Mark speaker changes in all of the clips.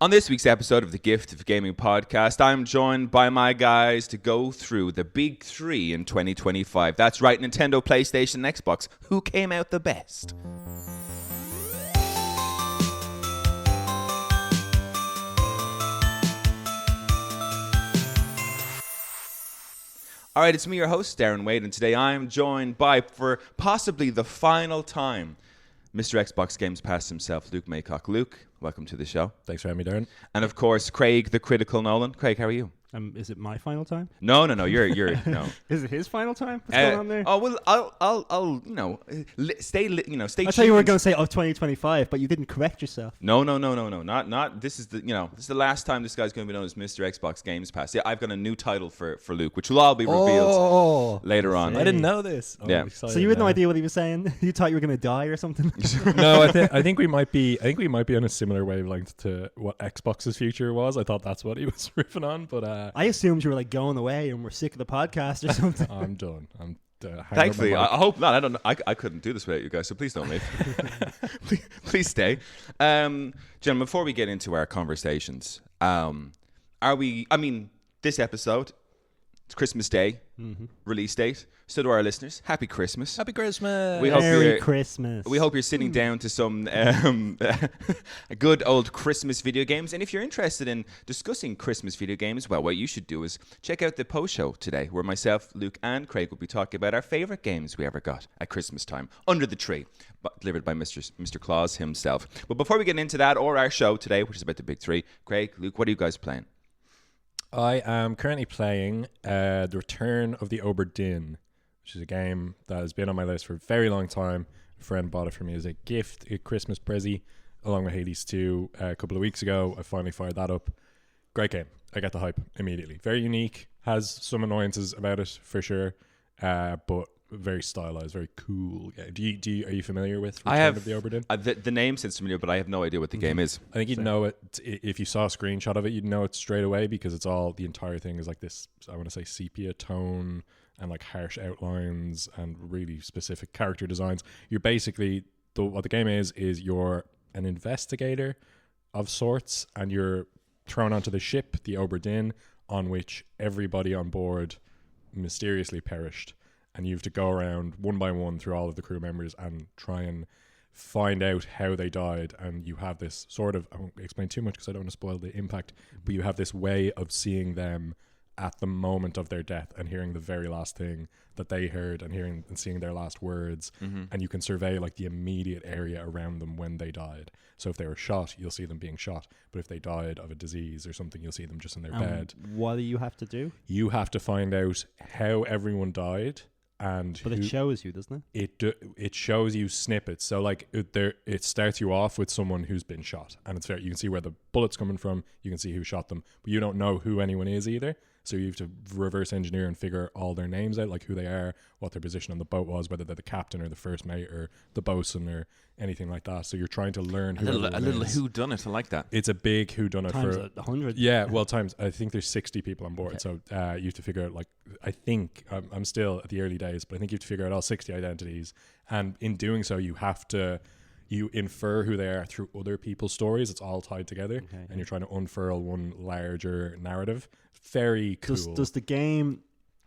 Speaker 1: On this week's episode of the Gift of Gaming podcast, I'm joined by my guys to go through the big three in 2025. That's right, Nintendo, PlayStation, and Xbox. Who came out the best? All right, it's me, your host, Darren Wade, and today I'm joined by, for possibly the final time, Mr. Xbox Games Pass himself, Luke Maycock. Luke, welcome to the show.
Speaker 2: Thanks for having me, Darren.
Speaker 1: And of course, Craig, the critical Nolan. Craig, how are you?
Speaker 3: Is it my final time?
Speaker 1: No, you're no.
Speaker 3: Is it his final time? What's going on there?
Speaker 1: Oh well, I'll stay tuned.
Speaker 3: I thought you were going to say 2025, but you didn't correct yourself.
Speaker 1: No. Not this is the last time this guy's going to be known as Mr. Xbox Games Pass. Yeah, I've got a new title for Luke, which will all be revealed later on.
Speaker 2: I didn't know this.
Speaker 1: Yeah.
Speaker 3: So you had no idea what he was saying? You thought you were going to die or something?
Speaker 2: No, I think we might be on a similar wavelength to what Xbox's future was. I thought that's what he was riffing on, but
Speaker 3: I assumed you were like going away and we're sick of the podcast or something.
Speaker 2: I'm done.
Speaker 1: Thankfully, I hope not. I don't know. I couldn't do this without you guys, so please don't leave. please stay. Gentlemen, before we get into our conversations, this episode, it's Christmas Day, release date. So to our listeners, Happy Christmas.
Speaker 2: Happy Christmas.
Speaker 3: Merry Christmas.
Speaker 1: We hope you're sitting down to some good old Christmas video games. And if you're interested in discussing Christmas video games, well, what you should do is check out the post show today, where myself, Luke, and Craig will be talking about our favorite games we ever got at Christmas time, under the tree, delivered by Mr. Claus himself. But before we get into that, or our show today, which is about the big three, Craig, Luke, what are you guys playing?
Speaker 2: I am currently playing The Return of the Obra Dinn, which is a game that has been on my list for a very long time. A friend bought it for me as a gift, a Christmas present, along with Hades 2 a couple of weeks ago. I finally fired that up. Great game. I get the hype immediately. Very unique. Has some annoyances about it, for sure, but very stylized, very cool. Yeah. Are you familiar with Return of the Obra Dinn?
Speaker 1: The name sounds familiar, but I have no idea what the game is.
Speaker 2: I think you'd know it if you saw a screenshot of it. You'd know it straight away because the entire thing is like this. I want to say sepia tone and like harsh outlines and really specific character designs. You're basically what the game is you're an investigator of sorts, and you're thrown onto the ship, the Obra Dinn, on which everybody on board mysteriously perished. And you have to go around one by one through all of the crew members and try and find out how they died. And you have this sort of, I won't explain too much because I don't want to spoil the impact, but you have this way of seeing them at the moment of their death and hearing the very last thing that they heard and hearing and seeing their last words. And you can survey like the immediate area around them when they died. So if they were shot, you'll see them being shot. But if they died of a disease or something, you'll see them just in their bed.
Speaker 3: What do you have to do?
Speaker 2: You have to find out how everyone died. But
Speaker 3: it shows you, doesn't it?
Speaker 2: It shows you snippets. So like it starts you off with someone who's been shot, and it's fair. You can see where the bullet's coming from. You can see who shot them, but you don't know who anyone is either. So you have to reverse engineer and figure all their names out, like who they are, what their position on the boat was, whether they're the captain or the first mate or the bosunn or anything like that. So you're trying to learn
Speaker 1: a little whodunit. I like that.
Speaker 2: It's a big whodunit
Speaker 3: times
Speaker 2: for
Speaker 3: 100.
Speaker 2: Yeah, well, I think there's 60 people on board. Okay. So you have to figure out, like, I think I'm still at the early days, but I think you have to figure out all 60 identities, and in doing so, you infer who they are through other people's stories. It's all tied together, and you're trying to unfurl one larger narrative. Very cool.
Speaker 3: Does the game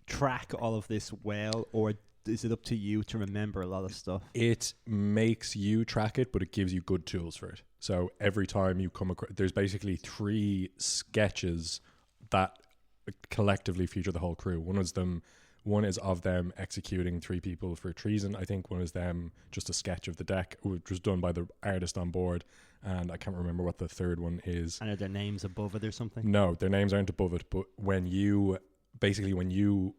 Speaker 3: track all of this well, or is it up to you to remember a lot of stuff?
Speaker 2: It makes you track it, but it gives you good tools for it. So every time you come across, there's basically 3 sketches that collectively feature the whole crew. One is of them executing 3 people for treason. I think one is them, just a sketch of the deck, which was done by the artist on board. And I can't remember what the third one is.
Speaker 3: And are their names above it or something?
Speaker 2: No, their names aren't above it. But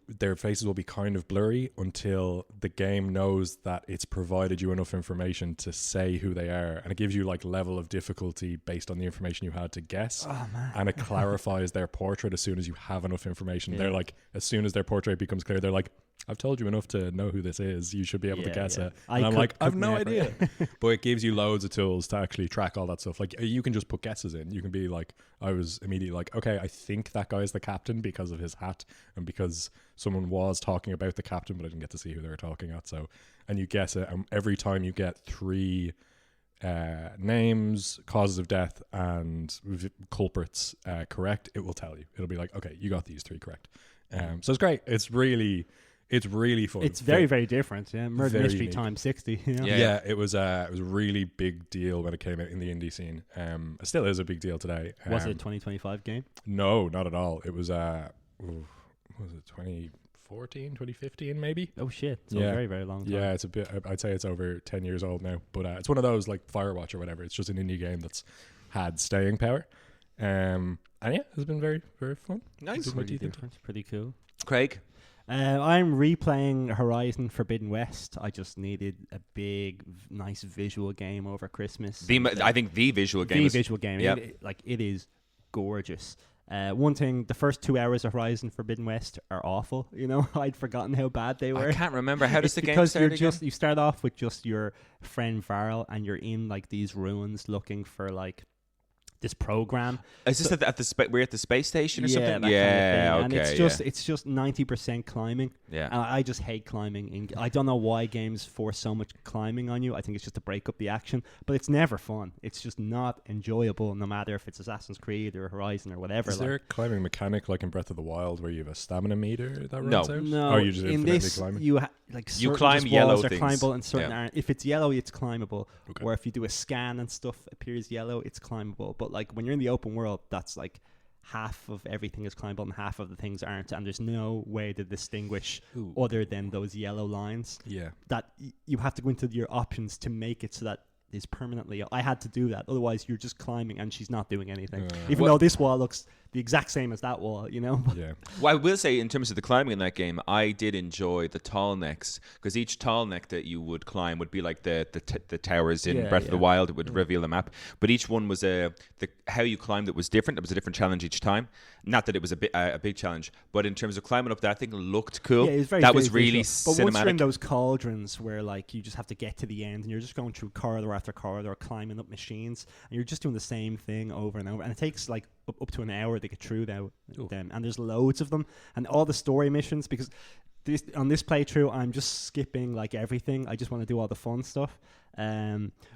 Speaker 2: their faces will be kind of blurry until the game knows that it's provided you enough information to say who they are, and it gives you like level of difficulty based on the information you had to guess.
Speaker 3: Oh, man.
Speaker 2: And it clarifies their portrait as soon as you have enough information. Yeah. They're like, as soon as their portrait becomes clear, they're like, I've told you enough to know who this is. You should be able to guess it. And I'm like, I've no idea. But it gives you loads of tools to actually track all that stuff. Like, you can just put guesses in. You can be like, I was immediately like, okay, I think that guy's the captain because of his hat and because someone was talking about the captain, but I didn't get to see who they were talking at. So, and you guess it. And every time you get 3 names, causes of death, and culprits correct, it will tell you. It'll be like, okay, you got these 3 correct. So it's great. It's really fun.
Speaker 3: It's very, very different. Yeah, Murder
Speaker 2: very
Speaker 3: Mystery
Speaker 2: unique.
Speaker 3: times 60. You know?
Speaker 2: Yeah, it was a really big deal when it came out in the indie scene. It still is a big deal today.
Speaker 3: Was it a 2025 game?
Speaker 2: No, not at all. It was was it 2014, 2015 maybe?
Speaker 3: Oh shit! So
Speaker 2: Yeah.
Speaker 3: very, very long time.
Speaker 2: Yeah, it's a bit. I'd say it's over 10 years old now. But it's one of those like Firewatch or whatever. It's just an indie game that's had staying power. And yeah, it's been very, very fun.
Speaker 1: Nice.
Speaker 3: Pretty different. Pretty cool.
Speaker 1: Craig?
Speaker 3: I'm replaying Horizon Forbidden West. I just needed a big, nice visual game over Christmas.
Speaker 1: I think the visual game.
Speaker 3: The
Speaker 1: is,
Speaker 3: visual game.
Speaker 1: Yep.
Speaker 3: It is gorgeous. One thing, the first 2 hours of Horizon Forbidden West are awful. You know, I'd forgotten how bad they were.
Speaker 1: I can't remember. How does the game
Speaker 3: because
Speaker 1: start again?
Speaker 3: you start off with just your friend Varl, and you're in like these ruins looking for like this program.
Speaker 1: Is this we're at the space station or something?
Speaker 3: That kind of thing.
Speaker 1: Okay.
Speaker 3: And it's just 90% climbing.
Speaker 1: Yeah.
Speaker 3: And I just hate climbing. I don't know why games force so much climbing on you. I think it's just to break up the action, but it's never fun. It's just not enjoyable, no matter if it's Assassin's Creed or Horizon or whatever.
Speaker 2: Is there a climbing mechanic like in Breath of the Wild where you have a stamina meter that
Speaker 1: No.
Speaker 2: runs out?
Speaker 3: No,
Speaker 2: Oh, you just
Speaker 3: in
Speaker 2: infinitely
Speaker 3: this
Speaker 2: climbing?
Speaker 3: you
Speaker 1: You climb yellow
Speaker 3: are
Speaker 1: things.
Speaker 3: climbable and certain
Speaker 1: Yeah.
Speaker 3: aren't. If it's yellow, it's climbable.
Speaker 2: Okay.
Speaker 3: Or if you do a scan and stuff appears yellow, it's climbable. But like when you're in the open world, that's like half of everything is climbable and half of the things aren't, and there's no way to distinguish other than those yellow lines.
Speaker 2: Yeah.
Speaker 3: That you have to go into your options to make it so that is permanently. I had to do that, otherwise you're just climbing and she's not doing anything. Even though this wall looks the exact same as that wall, you know.
Speaker 2: Yeah.
Speaker 1: Well, I will say, in terms of the climbing in that game, I did enjoy the tall necks, because each tall neck that you would climb would be like the towers in Breath of the Wild. It would reveal the map, but each one was how you climbed it was different. It was a different challenge each time. Not that it was a big challenge, but in terms of climbing up, that thing looked cool.
Speaker 3: Yeah, it was very,
Speaker 1: that
Speaker 3: very
Speaker 1: was really
Speaker 3: visual. But once you're in
Speaker 1: cinematic.
Speaker 3: those cauldrons where like you just have to get to the end and you're just going through corridor after corridor, climbing up machines, and you're just doing the same thing over and over, and it takes like up to an hour to get through them. And there's loads of them, and all the story missions, because on this playthrough I'm just skipping like everything. I just want to do all the fun stuff,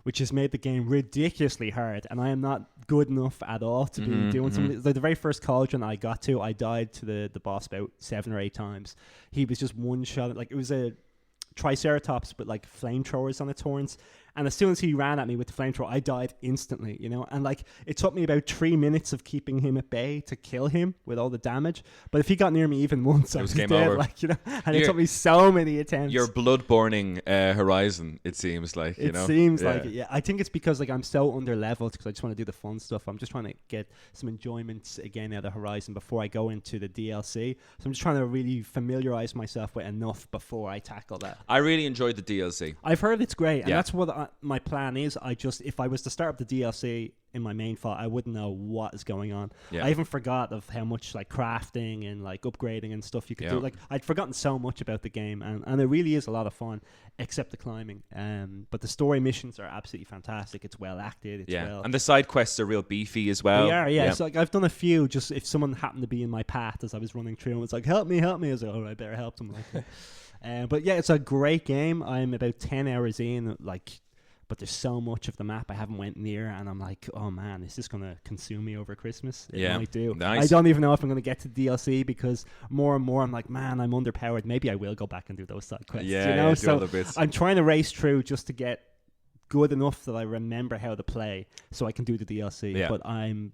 Speaker 3: which has made the game ridiculously hard, and I am not good enough at all to be doing something. Like the very first cauldron I got to, I died to the boss about 7 or 8 times. He was just one shot. Like it was a Triceratops but like flamethrowers on its horns, and as soon as he ran at me with the flamethrower, I died instantly, you know. And like it took me about 3 minutes of keeping him at bay to kill him with all the damage, but if he got near me even once, I was
Speaker 1: game
Speaker 3: dead,
Speaker 1: over.
Speaker 3: like, you know. And it took me so many attempts.
Speaker 1: Your blood-burning Horizon, it seems like, you know.
Speaker 3: It seems like it, yeah. I think it's because like I'm so under-leveled because I just want to do the fun stuff. I'm just trying to get some enjoyment again out of Horizon before I go into the DLC. So I'm just trying to really familiarize myself with enough before I tackle that.
Speaker 1: I really enjoyed the DLC.
Speaker 3: I've heard it's great, and
Speaker 1: Yeah.
Speaker 3: that's what my plan is. If I was to start up the DLC in my main file, I wouldn't know what is going on.
Speaker 1: Yeah.
Speaker 3: I even forgot of how much like crafting and like upgrading and stuff you could
Speaker 1: Yeah.
Speaker 3: do. Like I'd forgotten so much about the game, and it really is a lot of fun, except the climbing. But the story missions are absolutely fantastic. It's well acted. It's well.
Speaker 1: And the side quests are real beefy as well.
Speaker 3: They are, yeah. So like I've done a few. Just if someone happened to be in my path as I was running through and was like, "Help me, help me," I was like, "All right, better help them." Like, but yeah, it's a great game. I'm about 10 hours in, like. But there's so much of the map I haven't went near, and I'm like, oh man, is this going to consume me over Christmas? It might do.
Speaker 1: Nice.
Speaker 3: I don't even know if I'm going to get to DLC, because more and more I'm like, man, I'm underpowered. Maybe I will go back and do those side quests.
Speaker 1: Yeah,
Speaker 3: you know?
Speaker 1: do
Speaker 3: So
Speaker 1: other bits.
Speaker 3: I'm trying to race through just to get good enough that I remember how to play so I can do the DLC.
Speaker 1: Yeah.
Speaker 3: But I'm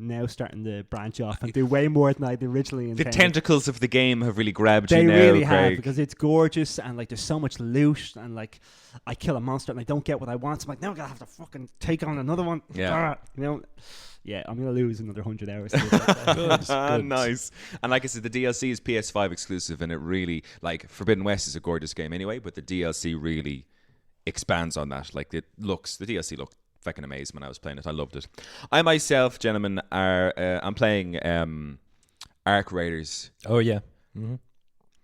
Speaker 3: now starting to branch off and do way more than I'd originally
Speaker 1: The
Speaker 3: intended.
Speaker 1: tentacles of the game have really grabbed
Speaker 3: They
Speaker 1: you now,
Speaker 3: really have,
Speaker 1: Craig.
Speaker 3: because it's gorgeous, and like there's so much loot, and like I kill a monster and I don't get what I want, so I'm like, now I'm gonna have to fucking take on another one.
Speaker 1: Yeah.
Speaker 3: You know, yeah, I'm gonna lose another 100 hours. To this.
Speaker 2: Good.
Speaker 1: Nice. And like I said, the DLC is PS5 exclusive, and it really, like, Forbidden West is a gorgeous game anyway, but the DLC really expands on that. Like, the DLC looked fucking amazing when I was playing it. I loved it. I myself, gentlemen, I'm playing Arc Raiders.
Speaker 2: Oh yeah. Mm-hmm.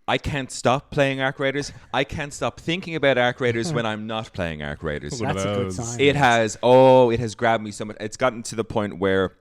Speaker 1: I can't stop playing Arc Raiders. I can't stop thinking about Arc Raiders when I'm not playing Arc Raiders.
Speaker 2: One of
Speaker 3: That's a good
Speaker 2: those.
Speaker 3: sign.
Speaker 1: It has grabbed me so much. It's gotten to the point where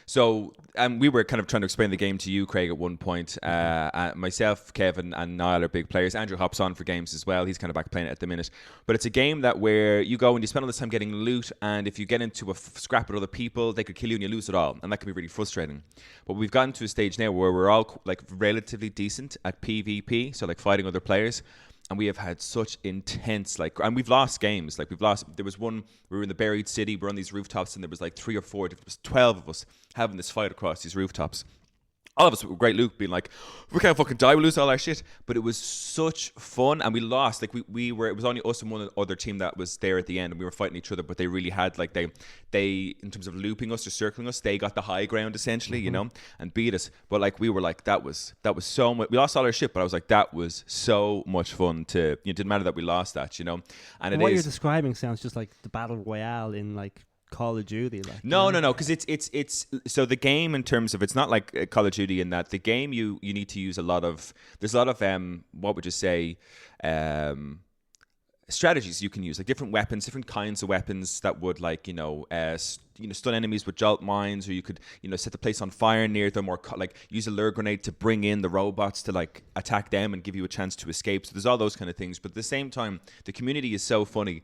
Speaker 1: So we were kind of trying to explain the game to you, Craig, at one point. Myself, Kevin, and Niall are big players. Andrew hops on for games as well. He's kind of back playing it at the minute. But it's a game that where you go and you spend all this time getting loot, and if you get into a scrap with other people, they could kill you and you lose it all. And that can be really frustrating. But we've gotten to a stage now where we're all like relatively decent at PvP, so like fighting other players. And we have had such intense, like, and we've lost games. Like, there was one, we were in the buried city, we're on these rooftops, and there was like 3 or 4, there was 12 of us having this fight across these rooftops. All of us with great loot, being like, we can't fucking die, we lose all our shit. But it was such fun, and we lost. Like, we were, it was only us and one other team that was there at the end, and we were fighting each other, but they really had, like, they in terms of looping us or circling us, they got the high ground, essentially, you know, and beat us. But, like, we were like, that was so much, we lost all our shit, but I was like, that was so much fun to, it didn't matter that we lost that, you know. And
Speaker 3: what you're describing sounds just like the Battle Royale in, like, Call of Duty, like
Speaker 1: no, because it's so the game in terms of it's not like Call of Duty in that the game you need to use there's a lot of what would you say strategies you can use, like different weapons, different kinds of weapons that would like stun enemies with jolt mines, or you could set the place on fire near them, or like use a lure grenade to bring in the robots to like attack them and give you a chance to escape. So there's all those kind of things, but at the same time the community is so funny.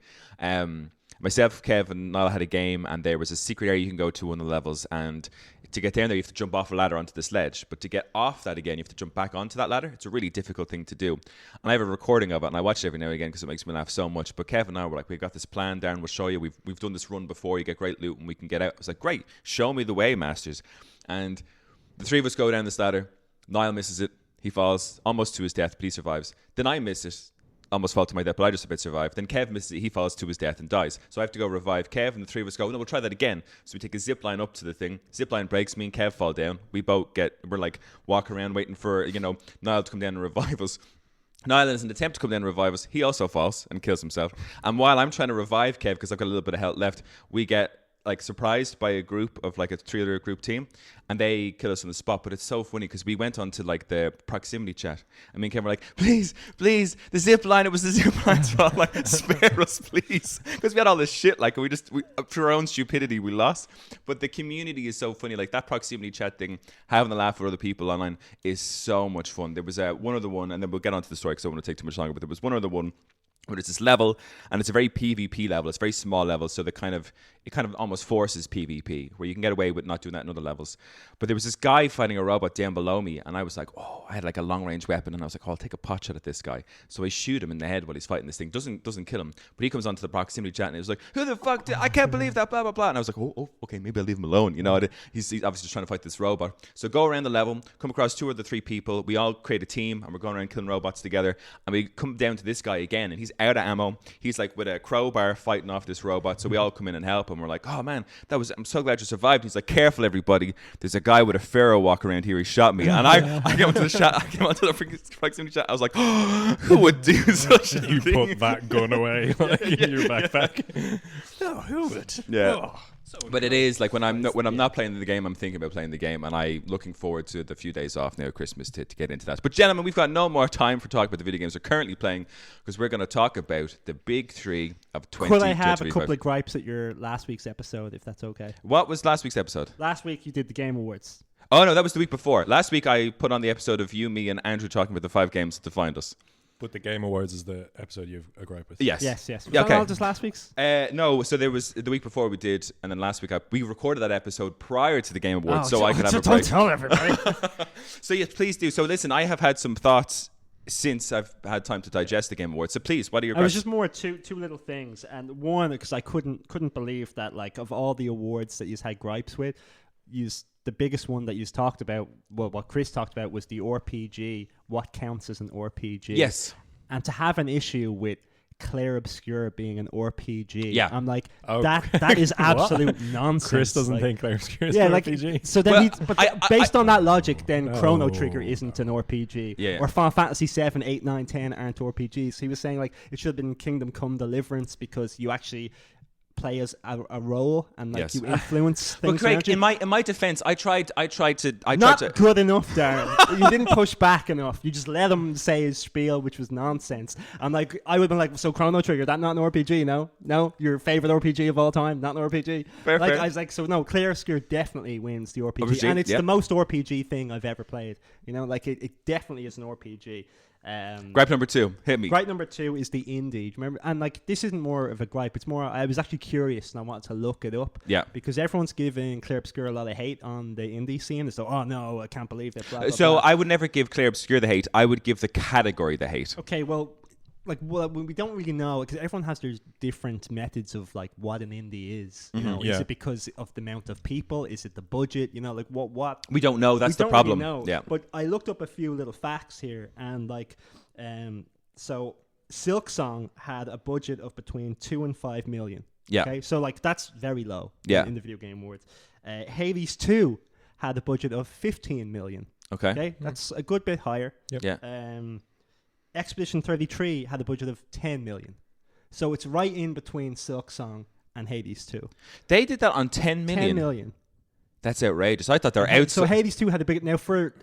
Speaker 1: Myself, Kev, and Niall had a game, and there was a secret area you can go to one of the levels, and to get down there you have to jump off a ladder onto this ledge, but to get off that again you have to jump back onto that ladder. It's a really difficult thing to do, and I have a recording of it, and I watch it every now and again because it makes me laugh so much. But Kev and I were like, we've got this plan, Darren, we'll show you, we've done this run before, you get great loot and we can get out. I was like, great, show me the way, masters. And the three of us go down this ladder. Niall misses it, he falls almost to his death, but he survives. Then I miss it, almost fall to my death, but I just about survived. Then Kev misses it, he falls to his death and dies. So I have to go revive Kev, and the three of us go, no, we'll try that again. So we take a zip line up to the thing. Zip line breaks, me and Kev fall down. We're like walking around waiting for, Niall to come down and revive us. Niall, in an attempt to come down and revive us, he also falls and kills himself. And while I'm trying to revive Kev, because I've got a little bit of health left, we get like surprised by a group of like a 3-other group team, and they kill us on the spot. But it's so funny because we went on to like the proximity chat, and me and Ken were like, please, the zip line, it was the zip line's fault, like spare us please, because we had all this shit, like we through our own stupidity we lost. But the community is so funny, like that proximity chat thing, having a laugh with other people online is so much fun. There was one other one, and then we'll get onto the story because I don't want to take too much longer, but there was one other one where it's this level, and it's a very PvP level. It's a very small level, so it kind of almost forces PvP, where you can get away with not doing that in other levels. But there was this guy fighting a robot down below me, and I was like, oh, I had like a long range weapon, and I was like, oh, I'll take a pot shot at this guy. So I shoot him in the head while he's fighting this thing. Doesn't kill him, but he comes onto the proximity chat, and he was like, who the fuck I can't believe that, blah blah blah. And I was like, oh, okay, maybe I'll leave him alone. He's obviously just trying to fight this robot. So go around the level, come across 2 or 3 people. We all create a team, and we're going around killing robots together. And we come down to this guy again, and he's out of ammo. He's like with a crowbar fighting off this robot. So we all come in and help him. We're like, oh man, I'm so glad you survived. He's like, careful everybody, there's a guy with a Pharaoh walk around here, he shot me. And I came onto the proximity chat. I was like, oh, who would do such a thing?
Speaker 2: You put that gun away in your backpack.
Speaker 3: No, who would?
Speaker 1: Yeah.
Speaker 3: Oh.
Speaker 1: But it is like when I'm not playing the game, I'm thinking about playing the game, and I'm looking forward to the few days off now at Christmas to get into that. But gentlemen, we've got no more time for talking about the video games we're currently playing, because we're going to talk about the big 3 of 2025.
Speaker 3: Could I have a couple of gripes at your last week's episode, if that's okay?
Speaker 1: What was last week's episode?
Speaker 3: Last week you did the Game Awards.
Speaker 1: Oh no, that was the week before. Last week I put on the episode of you, me, and Andrew talking about the 5 games that defined us.
Speaker 2: But the Game Awards is the episode you've a gripe with.
Speaker 1: Yes.
Speaker 3: Was
Speaker 1: Yeah,
Speaker 3: that
Speaker 1: okay.
Speaker 3: all just last week's?
Speaker 1: No, so there was the week before we did, and then last week we recorded that episode prior to the Game Awards, so I could have a break.
Speaker 3: Don't tell everybody.
Speaker 1: So yes, please do. So listen, I have had some thoughts since I've had time to digest the Game Awards. So please, what are your
Speaker 3: I was
Speaker 1: questions?
Speaker 3: just more two little things, and one because I couldn't believe that, like, of all the awards that you've had gripes with, the biggest one that you talked about, well, what Chris talked about was the RPG. What counts as an RPG?
Speaker 1: Yes.
Speaker 3: And to have an issue with Claire Obscure being an RPG,
Speaker 1: Yeah.
Speaker 3: I'm like,
Speaker 2: Oh.
Speaker 3: that is absolute nonsense.
Speaker 2: Chris doesn't
Speaker 3: like,
Speaker 2: think Claire Obscure is
Speaker 3: yeah,
Speaker 2: an
Speaker 3: like,
Speaker 2: RPG.
Speaker 3: so then
Speaker 1: Well,
Speaker 3: based on that logic, then Chrono
Speaker 2: No.
Speaker 3: Trigger isn't an RPG.
Speaker 1: Yeah.
Speaker 3: Or Final Fantasy 7, 8, 9, 10 aren't RPGs. He was saying, like, it should have been Kingdom Come Deliverance because you actually play as a role and like
Speaker 1: Yes.
Speaker 3: you influence
Speaker 1: But
Speaker 3: things.
Speaker 1: Craig,
Speaker 3: around you.
Speaker 1: in my defense, I tried to.
Speaker 3: Not good enough, Darren. You didn't push back enough. You just let him say his spiel, which was nonsense. I'm like, I would have been like, so Chrono Trigger, that not an RPG? No, your favorite RPG of all time, not an RPG.
Speaker 1: Fair.
Speaker 3: I was like, so no, Clear Obscure definitely wins the RPG, and it's the most RPG thing I've ever played. Like it definitely is an RPG.
Speaker 1: Gripe number 2, hit me.
Speaker 3: Gripe number 2 is the indie. Remember, and like this isn't more of a gripe. It's more. I was actually curious and I wanted to look it up.
Speaker 1: Yeah.
Speaker 3: Because everyone's giving Clear Obscure a lot of hate on the indie scene. It's like, oh no, I can't believe that. Blah, blah,
Speaker 1: So
Speaker 3: blah.
Speaker 1: I would never give Clear Obscure the hate. I would give the category the hate.
Speaker 3: Okay, well, we don't really know because everyone has their different methods of like what an indie is. Is it because of the amount of people? Is it the budget? Like what?
Speaker 1: We don't know. That's the problem.
Speaker 3: Really know.
Speaker 1: Yeah.
Speaker 3: But I looked up a few little facts here, and like, so Silk Song had a budget of between 2 and 5 million.
Speaker 1: Yeah.
Speaker 3: Okay, so like that's very low.
Speaker 1: Yeah.
Speaker 3: In the video game awards, Hades 2 had a budget of 15 million.
Speaker 1: Okay.
Speaker 3: That's a good bit higher.
Speaker 2: Yep.
Speaker 1: Yeah.
Speaker 3: Expedition 33 had a budget of 10 million. So it's right in between Silk Song and Hades 2.
Speaker 1: They did that on 10 million.
Speaker 3: 10 million.
Speaker 1: That's outrageous. I thought they were out.
Speaker 3: So Hades 2 had a big... Now, for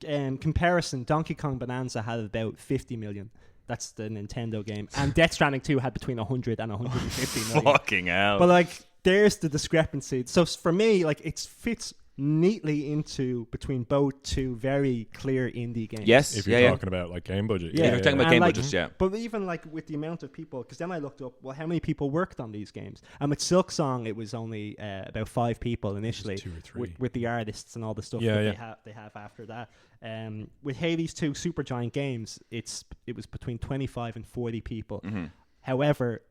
Speaker 3: comparison, Donkey Kong Bonanza had about 50 million. That's the Nintendo game. And Death Stranding 2 had between 100 and 150 million.
Speaker 1: Fucking hell.
Speaker 3: But, like, there's the discrepancy. So, for me, like, it fits neatly into between both two very clear indie games.
Speaker 1: Yes.
Speaker 2: If you're talking about like game budget.
Speaker 1: Yeah, if you're talking about game budgets, yeah.
Speaker 3: But even like with the amount of people, because then I looked up, well, how many people worked on these games? And with Silk Song, it was only about 5 people initially.
Speaker 2: 2 or 3.
Speaker 3: With the artists and all the stuff they have after that. With Hades 2 Supergiant Games, it was between 25 and 40 people.
Speaker 1: Mm-hmm.
Speaker 3: However,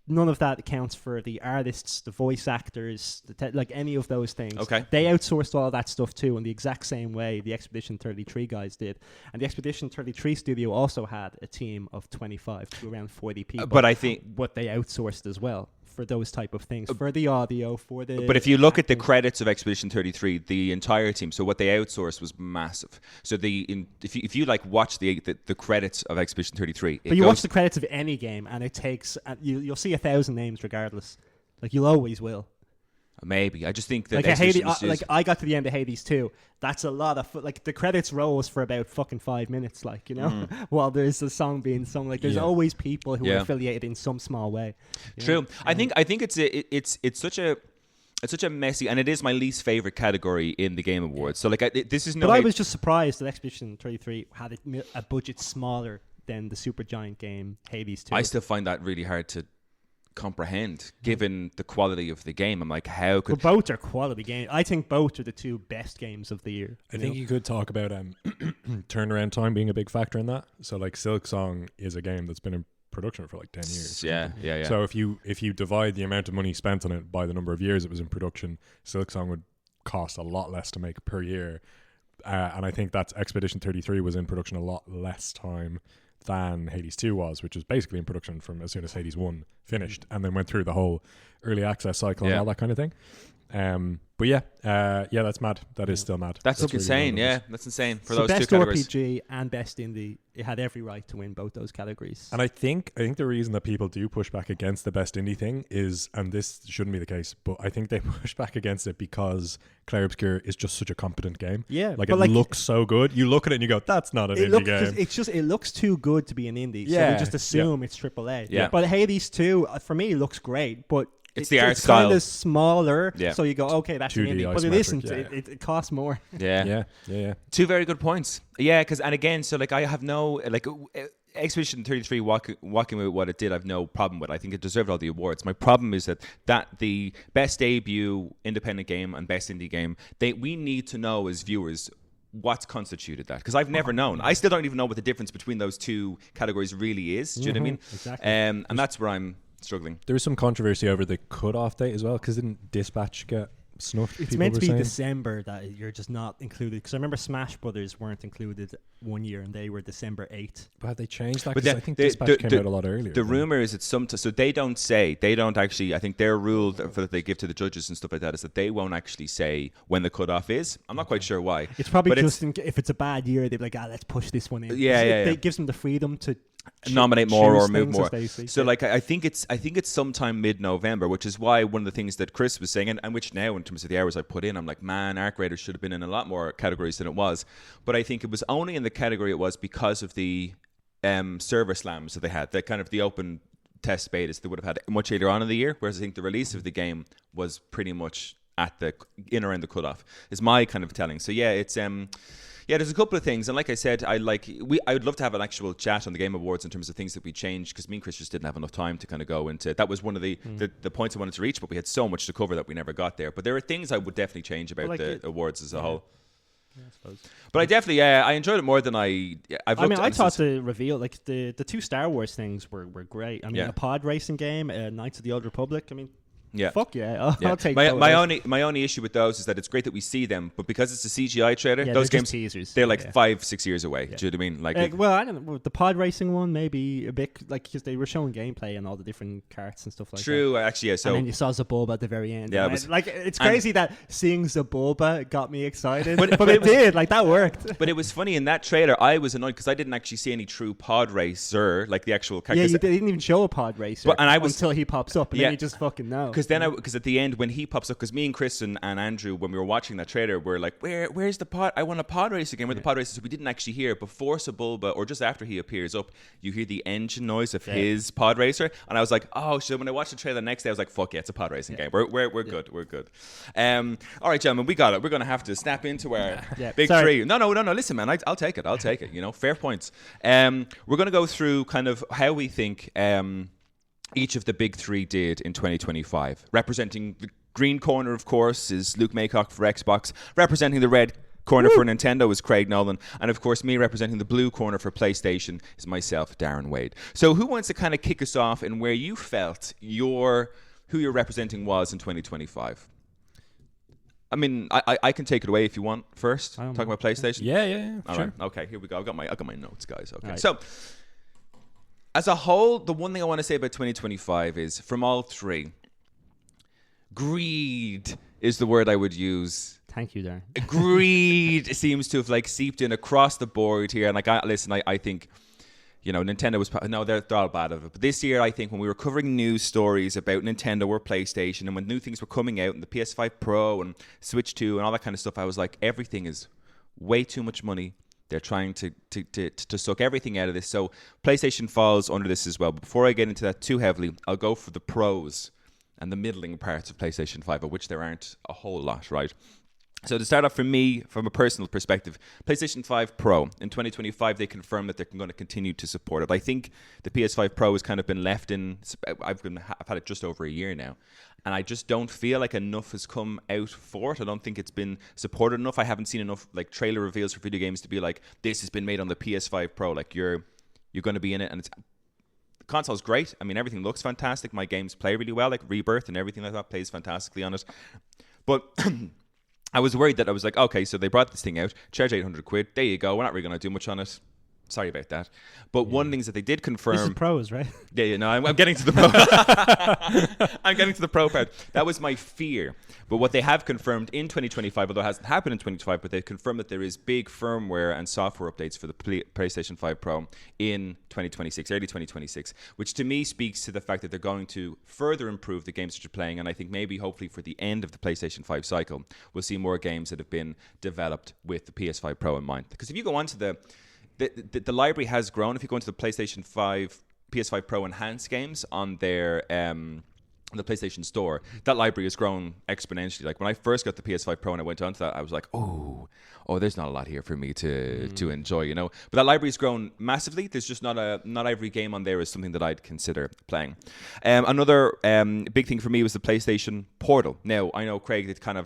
Speaker 3: none of that accounts for the artists, the voice actors, like any of those things.
Speaker 1: Okay.
Speaker 3: They outsourced all that stuff too in the exact same way the Expedition 33 guys did. And the Expedition 33 studio also had a team of 25 to around 40 people.
Speaker 1: But I think...
Speaker 3: What they outsourced as well for those type of things. For the audio, for the...
Speaker 1: But if you look at the credits of Expedition 33, the entire team, so what they outsourced was massive. So if you like watch the credits of Expedition 33...
Speaker 3: But you watch the credits of any game and it takes... you'll see 1,000 names regardless. Like, you'll always will.
Speaker 1: Maybe. I just think that...
Speaker 3: Like, Hades, I got to the end of Hades 2. That's a lot of... Like, the credits rolls for about fucking 5 minutes, like, you know? While there's a song being sung. Like, there's always people who are affiliated in some small way.
Speaker 1: True. I think it's such a messy... And it is my least favorite category in the Game Awards. So, like, this is no...
Speaker 3: But I was just surprised that Expedition 33 had a budget smaller than the Supergiant game, Hades 2.
Speaker 1: I still find that really hard to comprehend given the quality of the game. I'm like, how could...
Speaker 3: But both are quality games. I think both are the 2 best games of the year.
Speaker 2: I think you could talk about turnaround time being a big factor in that. So like Silk Song is a game that's been in production for like 10 years.
Speaker 1: Yeah.
Speaker 2: So if you divide the amount of money spent on it by the number of years it was in production, Silk Song would cost a lot less to make per year. And I think that's Expedition 33 was in production a lot less time than Hades 2 was, which was basically in production from as soon as Hades 1 finished and then went through the whole early access cycle and all that kind of thing. But that's mad. That is still mad.
Speaker 1: That's
Speaker 2: really
Speaker 1: insane. Yeah, that's insane for those
Speaker 3: best
Speaker 1: two categories.
Speaker 3: RPG and best indie, it had every right to win both those categories.
Speaker 2: And I think the reason that people do push back against the best indie thing is, and this shouldn't be the case, but I think they push back against it because Clair Obscur is just such a competent game.
Speaker 3: Yeah,
Speaker 2: like it looks so good. You look at it and you go, "That's not an indie game."
Speaker 3: It looks too good to be an indie.
Speaker 2: Yeah,
Speaker 3: so we just assume it's AAA.
Speaker 1: Yeah.
Speaker 3: But Hades 2, for me, looks great, but
Speaker 1: it's the art style.
Speaker 3: It's kind of smaller,
Speaker 1: Yeah.
Speaker 3: so you go, okay, that's an
Speaker 2: 2D
Speaker 3: indie. But it
Speaker 2: isometric,
Speaker 3: isn't.
Speaker 2: yeah.
Speaker 3: It costs more.
Speaker 1: Yeah. Two very good points. Yeah, because and again, so like I have no like Expedition 33 walking with what it did, I've no problem with. I think it deserved all the awards. My problem is that the best debut independent game and best indie game, we need to know as viewers what's constituted that, because I've never known. I still don't even know what the difference between those two categories really is. Do you know what I mean?
Speaker 3: Exactly.
Speaker 1: And that's where I'm struggling.
Speaker 2: There was some controversy over the cutoff date as well, because didn't Dispatch get snuffed?
Speaker 3: It's meant to be December that you're just not included, because I remember Smash Brothers weren't included one year and they were December 8th.
Speaker 2: But have they changed that?
Speaker 1: But
Speaker 2: Because I think Dispatch came out a lot earlier.
Speaker 3: Mm-hmm.
Speaker 1: The rumor is it's so they don't actually, I think their rule that they give to the judges and stuff like that is that they won't actually say when the cutoff is. I'm not quite sure why.
Speaker 3: It's probably just if it's a bad year, they'd be like, let's push this one in.
Speaker 1: Yeah.
Speaker 3: It gives them the freedom to
Speaker 1: nominate more or
Speaker 3: choose
Speaker 1: move
Speaker 3: things
Speaker 1: more.
Speaker 3: as they see
Speaker 1: So
Speaker 3: fit.
Speaker 1: like I think it's sometime mid-November, which is why one of the things that Chris was saying, and which now in terms of the hours I put in, I'm like, man, Arc Raiders should have been in a lot more categories than it was. But I think it was only in the category it was because of the server slams that they had, the kind of the open test betas they would have had much later on in the year, whereas I think the release of the game was pretty much at the in around the cutoff is my kind of telling. So yeah, it's there's a couple of things, and like I said, I would love to have an actual chat on the Game Awards in terms of things that we changed, because me and Chris just didn't have enough time to kind of go into. That was one of the points I wanted to reach, but we had so much to cover that we never got there. But there are things I would definitely change about the awards as a whole.
Speaker 3: Yeah, I suppose.
Speaker 1: But I definitely, I enjoyed it more than I
Speaker 3: thought the reveal, like the two Star Wars things were great. I mean, a pod racing game, Knights of the Old Republic. I mean,
Speaker 1: yeah,
Speaker 3: fuck yeah, I'll take
Speaker 1: my only issue with those is that it's great that we see them, but because it's a CGI trailer, those games
Speaker 3: teasers.
Speaker 1: They're like 5-6 years away. Do you know what I mean? Like,
Speaker 3: well, I don't know. The pod racing one maybe a bit, like, because they were showing gameplay and all the different carts and stuff like that.
Speaker 1: True, actually, yeah. So
Speaker 3: and then you saw Zabulba at the very end.
Speaker 1: Yeah,
Speaker 3: it's crazy that seeing Zabulba got me excited, but it did. Like, that worked.
Speaker 1: But it was funny in that trailer. I was annoyed because I didn't actually see any true pod racer, like the actual character.
Speaker 3: Yeah, they didn't even show a pod racer, until he pops up, and then you just fucking know.
Speaker 1: Because at the end when he pops up, because me and Chris and Andrew, when we were watching that trailer, we're like, where's the pod? I want a pod race again. Where the pod race? So we didn't actually hear before Sebulba or just after he appears up. You hear the engine noise of his pod racer, and I was like, oh shit. When I watched the trailer the next day, I was like, fuck yeah, it's a pod racing game. We're good. We're good. All right, gentlemen, we got it. We're gonna have to snap into our big three. No. Listen, man, I'll take it. You know, fair points. We're gonna go through kind of how we think each of the big three did in 2025. Representing the green corner, of course, is Luke Maycock for Xbox. Representing the red corner for Nintendo is Craig Nolan. And of course, me representing the blue corner for PlayStation is myself, Darren Wade. So who wants to kind of kick us off in where you felt who you're representing was in 2025? I mean, I can take it away if you want first. Talk about PlayStation?
Speaker 2: Yeah.
Speaker 1: All
Speaker 2: sure.
Speaker 1: right. Okay, here we go. I got my notes, guys. Okay.
Speaker 3: Right.
Speaker 1: So as a whole, the one thing I want to say about 2025 is, from all three, greed is the word I would use.
Speaker 3: Thank you, Darren.
Speaker 1: Greed seems to have like seeped in across the board here. And like, I think, you know, Nintendo was, no, they're all bad of it. But this year, I think when we were covering news stories about Nintendo or PlayStation, and when new things were coming out, and the PS5 Pro and Switch 2 and all that kind of stuff, I was like, everything is way too much money. They're trying to suck everything out of this. So PlayStation falls under this as well. But before I get into that too heavily, I'll go for the pros and the middling parts of PlayStation 5, of which there aren't a whole lot, right? So to start off, for me, from a personal perspective, PlayStation 5 Pro, in 2025, they confirmed that they're going to continue to support it. I think the PS5 Pro has kind of been left in, I've had it just over a year now, and I just don't feel like enough has come out for it. I don't think it's been supported enough. I haven't seen enough like trailer reveals for video games to be like, this has been made on the PS5 Pro. Like, you're going to be in it, and the console's great. I mean, everything looks fantastic. My games play really well, like Rebirth and everything like that plays fantastically on it. But I was worried that I was like, okay, so they brought this thing out, charge 800 quid. There you go. We're not really going to do much on it. Sorry about that. But one of the things that they did confirm...
Speaker 3: This is pros, right?
Speaker 1: Yeah, no, I'm getting to the pro. I'm getting to the pro part. That was my fear. But what they have confirmed in 2025, although it hasn't happened in 2025, but they've confirmed that there is big firmware and software updates for the PlayStation 5 Pro in 2026, early 2026, which to me speaks to the fact that they're going to further improve the games that you're playing. And I think maybe, hopefully, for the end of the PlayStation 5 cycle, we'll see more games that have been developed with the PS5 Pro in mind. Because if you go onto the library has grown. If you go into the PlayStation 5, PS5 Pro enhanced games on their on the PlayStation Store, that library has grown exponentially. Like when I first got the PS5 Pro and I went onto that, I was like, oh, there's not a lot here for me to enjoy, you know. But that library's grown massively. There's just not every game on there is something that I'd consider playing. Another big thing for me was the PlayStation Portal. Now I know, Craig, it's kind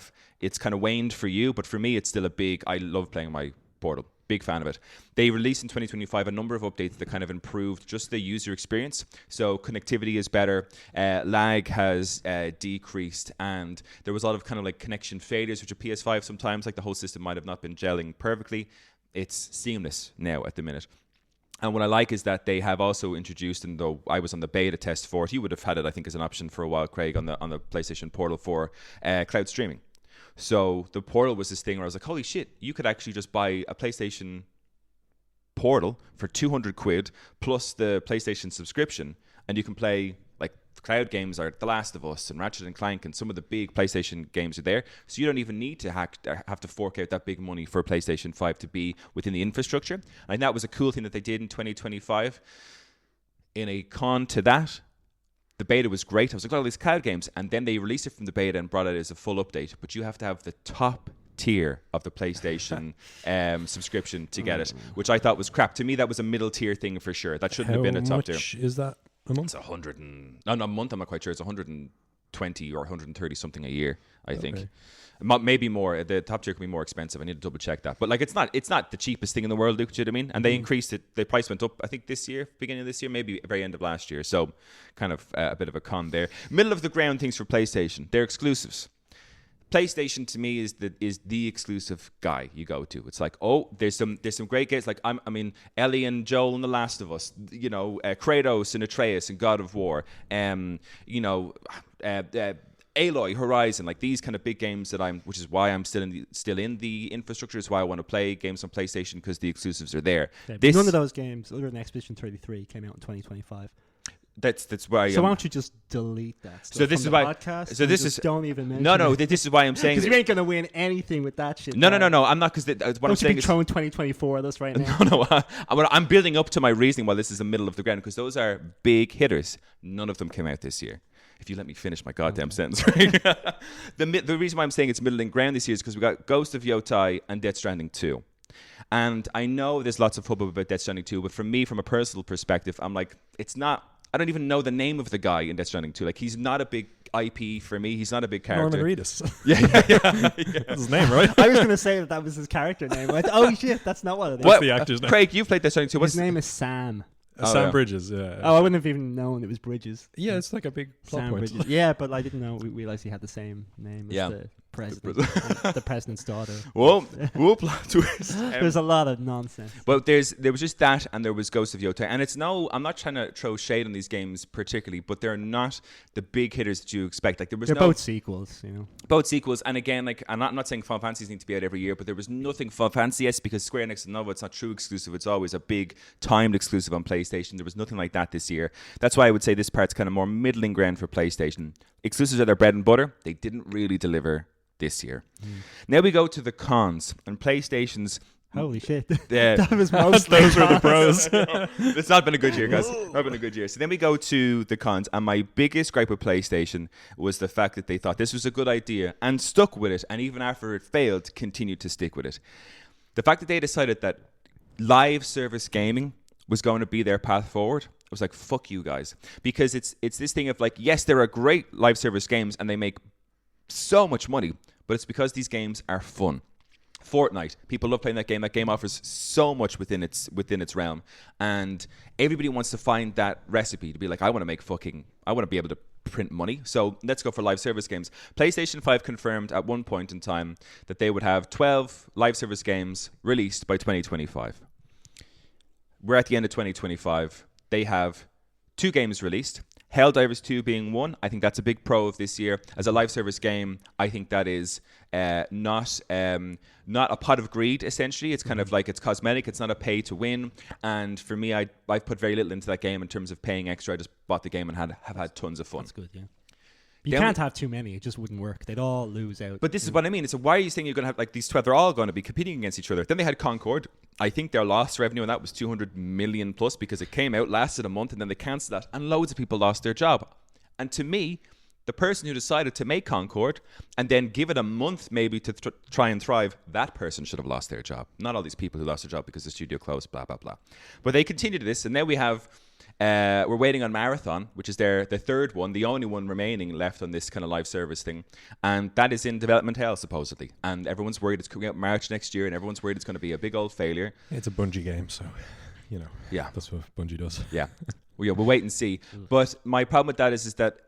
Speaker 1: of waned for you, but for me it's still I love playing my Portal. Big fan of it. They released in 2025 a number of updates that kind of improved just the user experience. So connectivity is better, lag has decreased, and there was a lot of kind of like connection failures, which a PS5 sometimes, like the whole system might have not been gelling perfectly. It's seamless now at the minute. And what I like is that they have also introduced, and though I was on the beta test for it, you would have had it, I think, as an option for a while, Craig, on the PlayStation Portal for cloud streaming. So the Portal was this thing where I was like, holy shit, you could actually just buy a PlayStation Portal for 200 quid plus the PlayStation subscription, and you can play like cloud games are The Last of Us and Ratchet and Clank, and some of the big PlayStation games are there. So you don't even need to have to fork out that big money for PlayStation 5 to be within the infrastructure. And I think that was a cool thing that they did in 2025. In a con to that, the beta was great. I was like, all these cloud games, and then they released it from the beta and brought it as a full update. But you have to have the top tier of the PlayStation subscription to get it, which I thought was crap. To me, that was a middle tier thing for sure. That shouldn't have been a top tier.
Speaker 2: How much is that a month?
Speaker 1: It's 100 and no, a month. I'm not quite sure. It's 120 or 130 something a year. I think. Maybe more. The top tier can be more expensive. I need to double check that. But like, it's not the cheapest thing in the world, Luke. Do you know what I mean? And they increased it. The price went up, I think, this year, beginning of this year, maybe very end of last year. So kind of a bit of a con there. Middle of the ground things for PlayStation. They're exclusives. PlayStation to me is the exclusive guy you go to. It's like, oh, there's some great games. Like I mean, Ellie and Joel and The Last of Us. You know, Kratos and Atreus and God of War. You know, Aloy, Horizon, like these kind of big games which is why I'm still in the infrastructure. Is why I want to play games on PlayStation, because the exclusives are there.
Speaker 3: Yeah, none of those games, other than Expedition 33, came out in 2025.
Speaker 1: That's why.
Speaker 3: So why don't you just delete that stuff
Speaker 1: so this
Speaker 3: from
Speaker 1: is
Speaker 3: the
Speaker 1: why.
Speaker 3: podcast?
Speaker 1: So this is
Speaker 3: don't even mention.
Speaker 1: No.
Speaker 3: it.
Speaker 1: This is why I'm saying
Speaker 3: because you ain't gonna win anything with that shit.
Speaker 1: No. I'm not, because what
Speaker 3: don't
Speaker 1: I'm saying
Speaker 3: you be throwing 2024 at us right now?
Speaker 1: No. I'm building up to my reasoning while this is the middle of the ground, because those are big hitters. None of them came out this year. If you let me finish my goddamn sentence. The reason why I'm saying it's middle and ground this year is because we got Ghost of Yotai and Death Stranding 2. And I know there's lots of hubbub about Death Stranding 2, but for me, from a personal perspective, I'm like, I don't even know the name of the guy in Death Stranding 2. Like, he's not a big IP for me. He's not a big character.
Speaker 2: Norman Reedus.
Speaker 1: Yeah.
Speaker 2: That's his name, right?
Speaker 3: I was going to say that was his character name. Oh, shit, that's not what it is.
Speaker 2: What's the actor's name?
Speaker 1: Craig, you've played Death Stranding 2.
Speaker 3: His name is Sam.
Speaker 2: Sam Bridges, yeah.
Speaker 3: Oh, I wouldn't have even known it was Bridges.
Speaker 2: Yeah, it's like a big plot
Speaker 3: Sam
Speaker 2: point.
Speaker 3: Bridges. Yeah, but I didn't know. We realized he had the same name as the president, the president's daughter.
Speaker 1: Whoa, plot twist.
Speaker 3: There's a lot of nonsense.
Speaker 1: Well, there was just that, and there was Ghost of Yotai, and I'm not trying to throw shade on these games particularly, but they're not the big hitters that you expect. Like they're
Speaker 3: both sequels, you know.
Speaker 1: Both sequels, and again, like I'm not saying Final Fantasies need to be out every year, but there was nothing Final Fantasy-esque, because Square Enix and Nova, it's not true exclusive. It's always a big timed exclusive on PlayStation. There was nothing like that this year. That's why I would say this part's kind of more middling ground for PlayStation. Exclusives are their bread and butter. They didn't really deliver this year. Now we go to the cons, and PlayStation's
Speaker 3: holy shit. That was most
Speaker 2: those were the pros.
Speaker 1: It's not been a good year, guys. Not been a good year. So then we go to the cons, and my biggest gripe with PlayStation was the fact that they thought this was a good idea and stuck with it, and even after it failed, continued to stick with it. The fact that they decided that live service gaming was going to be their path forward, I was like, fuck you guys. Because it's this thing of like, yes, there are great live service games and they make so much money, but it's because these games are fun. Fortnite, people love playing that game. That game offers so much within its realm, and everybody wants to find that recipe to be like, I want to be able to print money, so let's go for live service games. PlayStation 5 confirmed at one point in time that they would have 12 live service games released by 2025. We're at the end of 2025. They have 2 games released. Helldivers 2 being one. I think that's a big pro of this year. As a live service game, I think that is not a pot of greed, essentially. It's kind of like it's cosmetic. It's not a pay to win. And for me, I've put very little into that game in terms of paying extra. I just bought the game and have had tons of fun.
Speaker 3: That's good, yeah. You can't have too many. It just wouldn't work. They'd all lose out.
Speaker 1: But this is what I mean. It's why are you saying you're going to have like these 12? They're all going to be competing against each other. Then they had Concord. I think their lost revenue on that was 200 million plus, because it came out, lasted a month, and then they cancelled that, and loads of people lost their job. And to me, the person who decided to make Concord and then give it a month maybe to try and thrive, that person should have lost their job. Not all these people who lost their job because the studio closed, blah, blah, blah. But they continued this, and now we have... we're waiting on Marathon, which is the third one, the only one remaining left on this kind of live service thing, and that is in development hell supposedly, and everyone's worried it's coming out March next year, and everyone's worried it's going to be a big old failure.
Speaker 2: It's a Bungie game, so you know,
Speaker 1: yeah,
Speaker 2: that's what Bungie does.
Speaker 1: Yeah, we'll wait and see. But my problem with that is that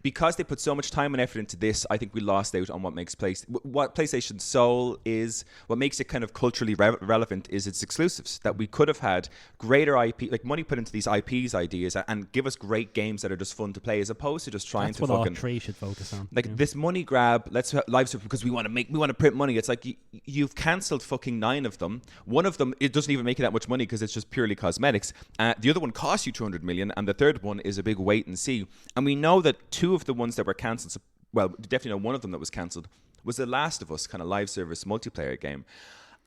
Speaker 1: because they put so much time and effort into this, I think we lost out on what makes what PlayStation's soul is. What makes it kind of culturally relevant is its exclusives. That we could have had greater IP, like money put into these IPs ideas, and give us great games that are just fun to play, as opposed to just trying
Speaker 3: That's
Speaker 1: to
Speaker 3: what
Speaker 1: fucking
Speaker 3: all three should focus on.
Speaker 1: like this money grab. Let's have live service because we want to print money. It's like you've cancelled fucking 9 of them. One of them, it doesn't even make you that much money because it's just purely cosmetics. The other one costs you 200 million, and the third one is a big wait and see. And we know that 2 of the ones that were cancelled, well, definitely know one of them that was cancelled, was The Last of Us kind of live service multiplayer game.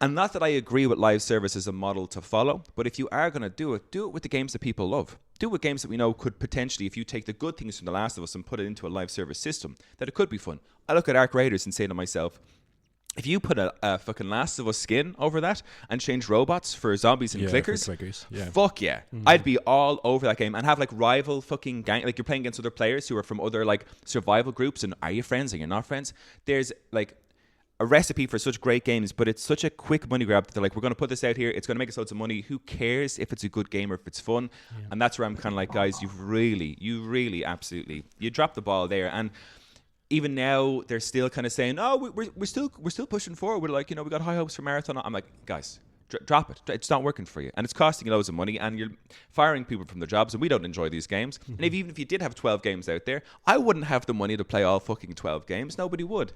Speaker 1: And not that I agree with live service as a model to follow, but if you are going to do it with the games that people love. Do it with games that we know could potentially, if you take the good things from The Last of Us and put it into a live service system, that it could be fun. I look at Ark Raiders and say to myself, if you put a fucking Last of Us skin over that and change robots for zombies and clickers, fuck yeah. I'd be all over that game and have like rival fucking gang, like you're playing against other players who are from other like survival groups, and are you friends and you're not friends? There's like a recipe for such great games, but it's such a quick money grab that they're like, we're going to put this out here, it's going to make us loads of money. Who cares if it's a good game or if it's fun? Yeah. And that's where I'm kind of like, guys, you really absolutely, you dropped the ball there. And even now, they're still kind of saying, "Oh, we're still pushing forward. We're like, we got high hopes for Marathon." I'm like, guys, drop it. It's not working for you, and it's costing you loads of money, and you're firing people from their jobs, and we don't enjoy these games. And even if you did have 12 games out there, I wouldn't have the money to play all fucking 12 games. Nobody would.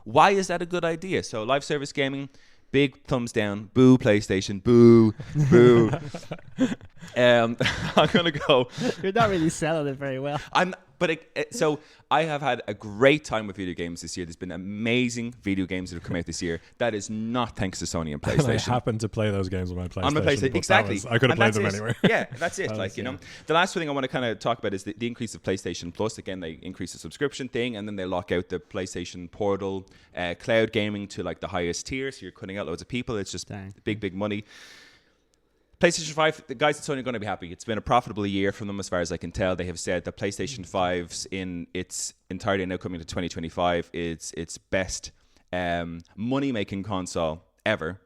Speaker 1: Why is that a good idea? So live service gaming, big thumbs down. Boo PlayStation. Boo. Boo. I'm gonna go.
Speaker 3: You're not really selling it very well.
Speaker 1: So I have had a great time with video games this year. There's been amazing video games that have come out this year. That is not thanks to Sony and PlayStation.
Speaker 2: I happened to play those games on my PlayStation.
Speaker 1: On my PlayStation, exactly.
Speaker 2: I could have played them anywhere.
Speaker 1: Yeah, that's it. The last thing I want to kind of talk about is the increase of PlayStation Plus. Again, they increase the subscription thing, and then they lock out the PlayStation Portal cloud gaming to like the highest tier. So you're cutting out loads of people. It's just big money. PlayStation 5, the guys at Sony are going to be happy. It's been a profitable year from them as far as I can tell. They have said that PlayStation 5's in its entirety now coming to 2025 is its best money-making console ever,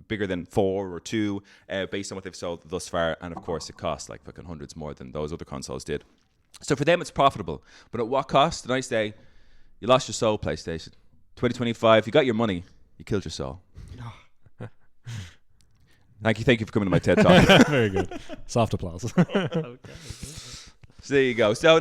Speaker 1: bigger than 4 or 2, based on what they've sold thus far. And of course, it costs like fucking hundreds more than those other consoles did. So for them, it's profitable. But at what cost? The nice day, you lost your soul, PlayStation. 2025, you got your money, you killed your soul. Thank you for coming to my TED Talk.
Speaker 2: Very good. Soft applause.
Speaker 3: Okay.
Speaker 1: So there you go. So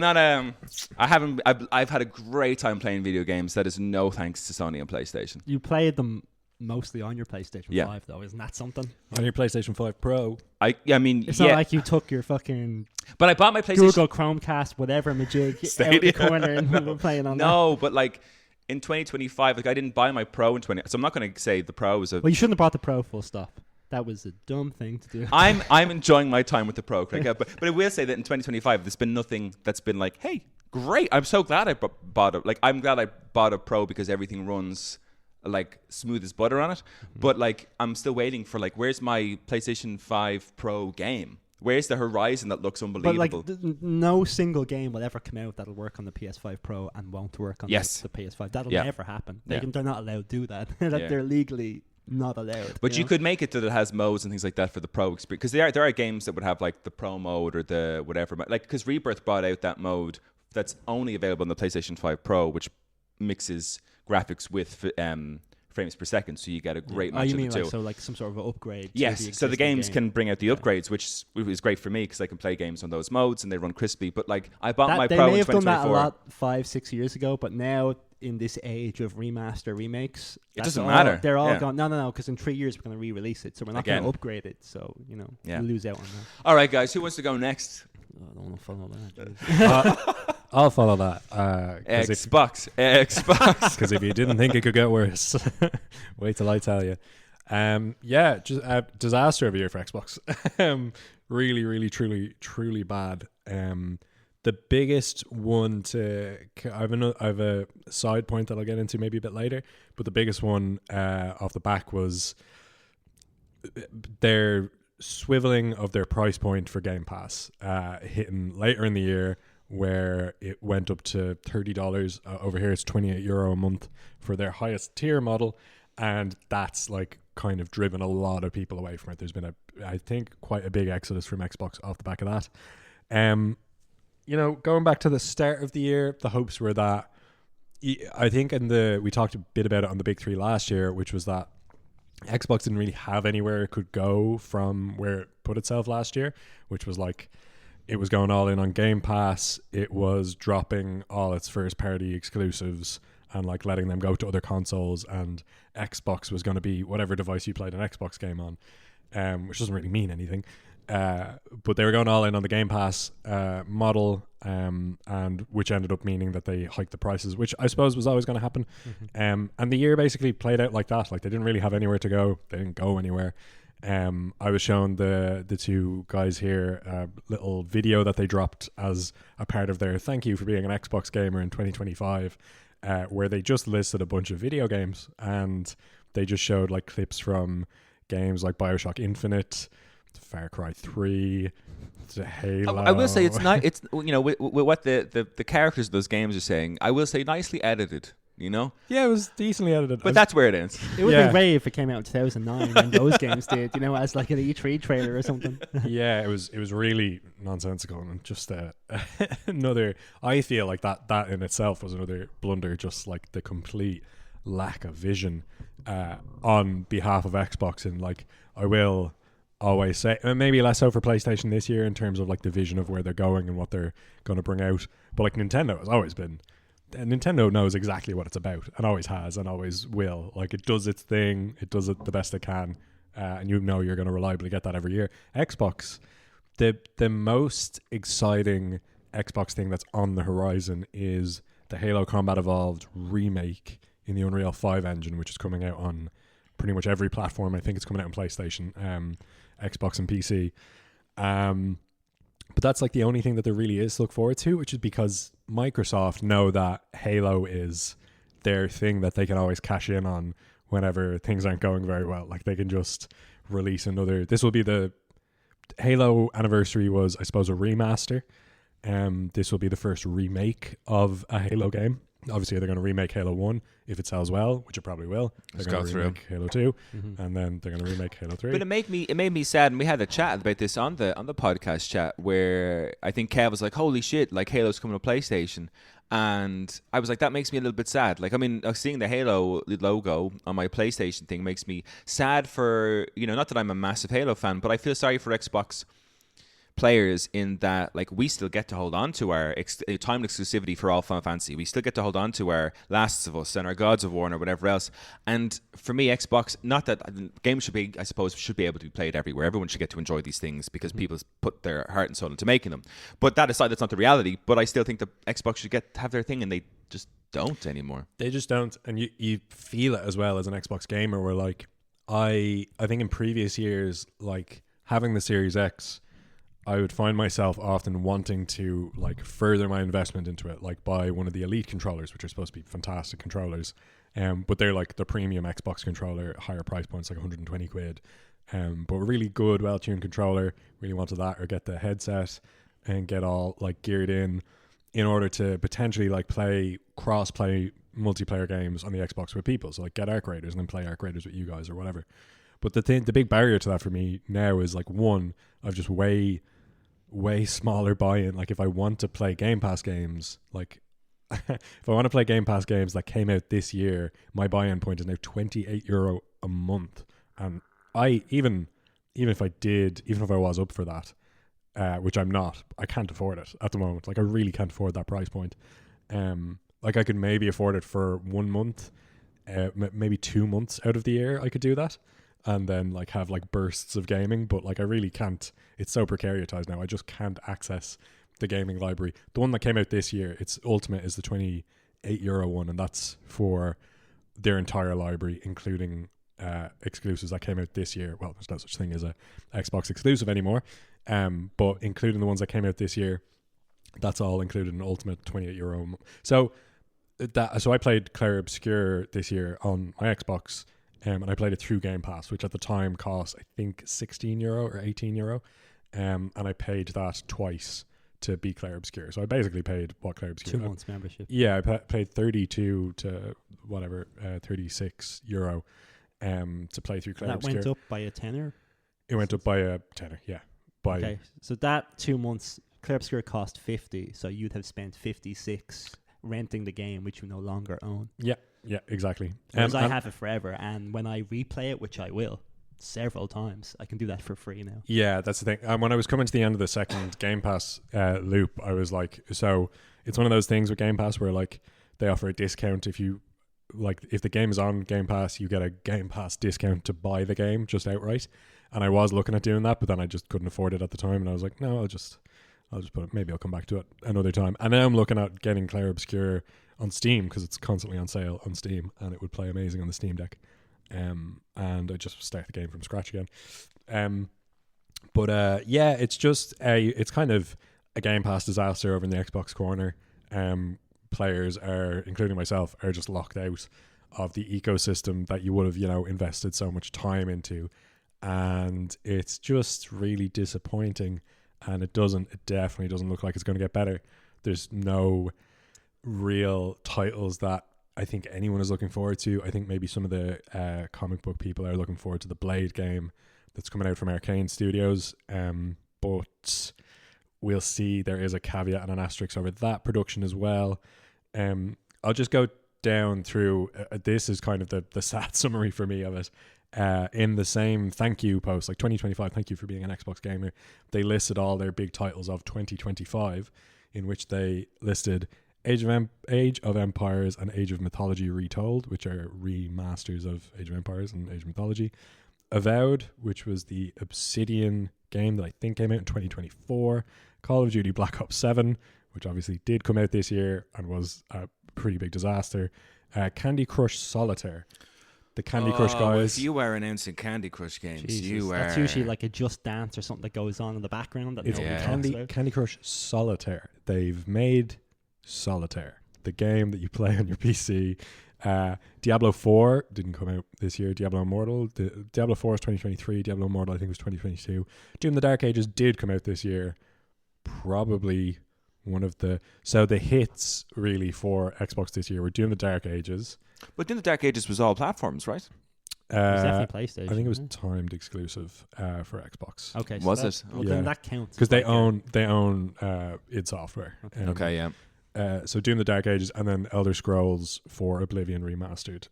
Speaker 1: I've had a great time playing video games. That is no thanks to Sony and PlayStation.
Speaker 3: You played them mostly on your PlayStation 5 though, isn't that something?
Speaker 2: On your PlayStation 5 Pro.
Speaker 1: I mean,
Speaker 3: it's not like you took your fucking
Speaker 1: but I bought my PlayStation
Speaker 3: Google Chromecast, whatever majig out the corner and we were playing on that.
Speaker 1: No, but like in 2025, like I didn't buy my Pro in 20, so I'm not going to say the Pro was a...
Speaker 3: Well, you shouldn't have bought the Pro, full stop. That was a dumb thing to do.
Speaker 1: I'm enjoying my time with the Pro, Craig. but I will say that in 2025, there's been nothing that's been like, hey, great. I'm so glad I bought it. Like, I'm glad I bought a Pro because everything runs like smooth as butter on it. But like, I'm still waiting for like, where's my PlayStation 5 Pro game? Where's the horizon that looks unbelievable?
Speaker 3: But like, no single game will ever come out that'll work on the PS5 Pro and won't work on the PS5. That'll never happen. They're not allowed to do that. They're legally not allowed.
Speaker 1: But you could make it that it has modes and things like that for the Pro experience, because there are games that would have like the Pro mode or the whatever, like because Rebirth brought out that mode that's only available on the PlayStation 5 Pro, which mixes graphics with frames per second, so you get a great match of the two.
Speaker 3: So like some sort of upgrade?
Speaker 1: Yes, so the games can bring out the upgrades, which is great for me because I can play games on those modes and they run crispy. But like I bought my Pro in 2024. They may have done that a lot 5-6 years ago, but now in this age of remaster remakes, it doesn't matter.
Speaker 3: They're all gone. No, because in 3 years we're going to re-release it, so we're not going to upgrade it. So you lose out on that.
Speaker 1: All right, guys, who wants to go next?
Speaker 3: I don't want to follow that.
Speaker 2: I'll follow that.
Speaker 1: Xbox.
Speaker 2: Because if you didn't think it could get worse, wait till I tell you. Just a disaster of a year for Xbox. Really, really, truly bad. The biggest one I have a side point that I'll get into maybe a bit later, but the biggest one off the back was their swiveling of their price point for Game Pass, hitting later in the year where it went up to $30. Over here it's €28 a month for their highest tier model, and that's like kind of driven a lot of people away from it. There's been I think quite a big exodus from Xbox off the back of that. going back to the start of the year, the hopes were that, I think we talked a bit about it on the Big Three last year, which was that Xbox didn't really have anywhere it could go from where it put itself last year, which was like, it was going all in on Game Pass. It was dropping all its first party exclusives and like letting them go to other consoles, and Xbox was going to be whatever device you played an Xbox game on, which doesn't really mean anything. But they were going all in on the Game Pass model, and which ended up meaning that they hiked the prices, which I suppose was always going to happen. And the year basically played out like that. Like, they didn't really have anywhere to go. They didn't go anywhere. I was shown the two guys here a little video that they dropped as a part of their thank you for being an Xbox gamer in 2025, where they just listed a bunch of video games, and they just showed like clips from games like BioShock Infinite, Far Cry 3, Halo.
Speaker 1: I will say it's not. It's with what the characters of those games are saying. I will say nicely edited.
Speaker 2: Yeah, it was decently edited.
Speaker 1: But that's where it ends.
Speaker 3: It would be great if it came out in 2009 and those games did, as like an E3 trailer or something.
Speaker 2: Yeah, it was really nonsensical, and just another. I feel like that in itself was another blunder, just like the complete lack of vision on behalf of Xbox. And like, I will always say, maybe less so for PlayStation this year in terms of like the vision of where they're going and what they're going to bring out. But like, Nintendo has always been. Nintendo knows exactly what it's about, and always has and always will. Like, it does its thing, it does it the best it can, and you're going to reliably get that every year. Xbox, the most exciting Xbox thing that's on the horizon is the Halo Combat Evolved remake in the Unreal 5 engine, which is coming out on pretty much every platform. I think it's coming out on PlayStation, Xbox and PC. But that's like the only thing that there really is to look forward to, which is because Microsoft know that Halo is their thing that they can always cash in on whenever things aren't going very well. Like, they can just release another. This will be the Halo anniversary was, I suppose, a remaster. This will be the first remake of a Halo game. Obviously, they're going to remake Halo 1 if it sells well, which it probably will. They're going to remake Halo 2, and then they're going to remake Halo 3.
Speaker 1: But it made me sad, and we had a chat about this on the podcast chat, where I think Kev was like, "Holy shit! Like, Halo's coming to PlayStation," and I was like, "That makes me a little bit sad." Like, I mean, seeing the Halo logo on my PlayStation thing makes me sad for, not that I'm a massive Halo fan, but I feel sorry for Xbox players in that, like, we still get to hold on to our time exclusivity for all Final Fantasy. We still get to hold on to our Lasts of Us and our Gods of War or whatever else. And for me, Xbox, not that games should be able to be played everywhere. Everyone should get to enjoy these things because people put their heart and soul into making them. But that aside, that's not the reality. But I still think that Xbox should have their thing, and they just don't anymore.
Speaker 2: They just don't. And you feel it as well as an Xbox gamer, where like, I think in previous years, like, having the Series X, I would find myself often wanting to like further my investment into it, like buy one of the Elite controllers, which are supposed to be fantastic controllers, but they're like the premium Xbox controller, higher price points, like 120 quid, but a really good, well-tuned controller. Really wanted that, or get the headset and get all like geared in order to potentially like play cross-play multiplayer games on the Xbox with people. So like, get Arc Raiders and then play Arc Raiders with you guys or whatever. But the big barrier to that for me now is like, one, I've just way smaller buy-in. Like, if I want to play Game Pass games, like if I want to play Game Pass games that came out this year, my buy-in point is now €28 a month. And I even if I was up for that, which I'm not, I can't afford it at the moment. Like, I really can't afford that price point. Like, I could maybe afford it for 1 month, maybe 2 months out of the year. I could do that, and then like have like bursts of gaming. But like, I really can't. It's so precaritized now. I just can't access the gaming library. The one that came out this year, its Ultimate, is the €28 one, and that's for their entire library, including exclusives that came out this year. Well, there's no such thing as a Xbox exclusive anymore, but including the ones that came out this year, that's all included in Ultimate, €28. So I played Clair Obscur this year on my Xbox, and I played it through Game Pass, which at the time cost, I think, €16 or €18, and I paid that twice to be Clair Obscur. So I basically paid what Clair Obscur.
Speaker 3: 2 months membership.
Speaker 2: Yeah, I paid 32 to whatever, €36 to play through Clair Obscur.
Speaker 3: That went up by a tenner?
Speaker 2: It went up by a tenner, yeah.
Speaker 3: Okay, so that 2 months Clair Obscur cost 50, so you'd have spent 56 renting the game, which you no longer own.
Speaker 2: Yeah, exactly.
Speaker 3: Whereas I have it forever, and when I replay it, which I will several times, I can do that for free now.
Speaker 2: Yeah, that's the thing. And when I was coming to the end of the second Game Pass loop, I was like, so it's one of those things with Game Pass where like they offer a discount if you like, if the game is on Game Pass, you get a Game Pass discount to buy the game just outright. And I was looking at doing that, but then I just couldn't afford it at the time, and I was like, no, I'll just put it. Maybe I'll come back to it another time. And now I'm looking at getting Clair Obscur on Steam because it's constantly on sale on Steam, and it would play amazing on the Steam Deck. And I just start the game from scratch again. Yeah, it's just it's kind of a Game Pass disaster over in the Xbox corner. Players are, including myself, are just locked out of the ecosystem that you would have, invested so much time into, and it's just really disappointing. And it definitely doesn't look like it's going to get better. There's no real titles that I think anyone is looking forward to. I think maybe some of the comic book people are looking forward to the Blade game that's coming out from Arcane Studios. But we'll see. There is a caveat and an asterisk over that production as well. I'll just go down through. This is kind of the sad summary for me of it. In the same thank you post, like 2025, thank you for being an Xbox gamer, they listed all their big titles of 2025, in which they listed Age of Empires and Age of Mythology Retold, which are remasters of Age of Empires and Age of Mythology. Avowed, which was the Obsidian game that I think came out in 2024. Call of Duty Black Ops 7, which obviously did come out this year and was a pretty big disaster. Candy Crush Solitaire. The Candy Crush guys.
Speaker 1: If you are announcing Candy Crush games,
Speaker 3: Jesus, that's usually like a Just Dance or something that goes on in the background. That
Speaker 2: Candy Crush Solitaire. They've made Solitaire, the game that you play on your PC. Diablo 4 didn't come out this year. Diablo Immortal. Diablo 4 is 2023. Diablo Immortal I think was 2022. Doom the Dark Ages did come out this year. Probably one of the hits really for Xbox this year were Doom the Dark Ages.
Speaker 1: But Doom the Dark Ages was all platforms, right?
Speaker 3: It was definitely PlayStation.
Speaker 2: I think it was timed exclusive for Xbox.
Speaker 3: Okay, so
Speaker 1: was it?
Speaker 3: Well, then that counts
Speaker 2: because they own id Software.
Speaker 1: Okay, yeah.
Speaker 2: So Doom the Dark Ages and then Elder Scrolls 4 Oblivion remastered.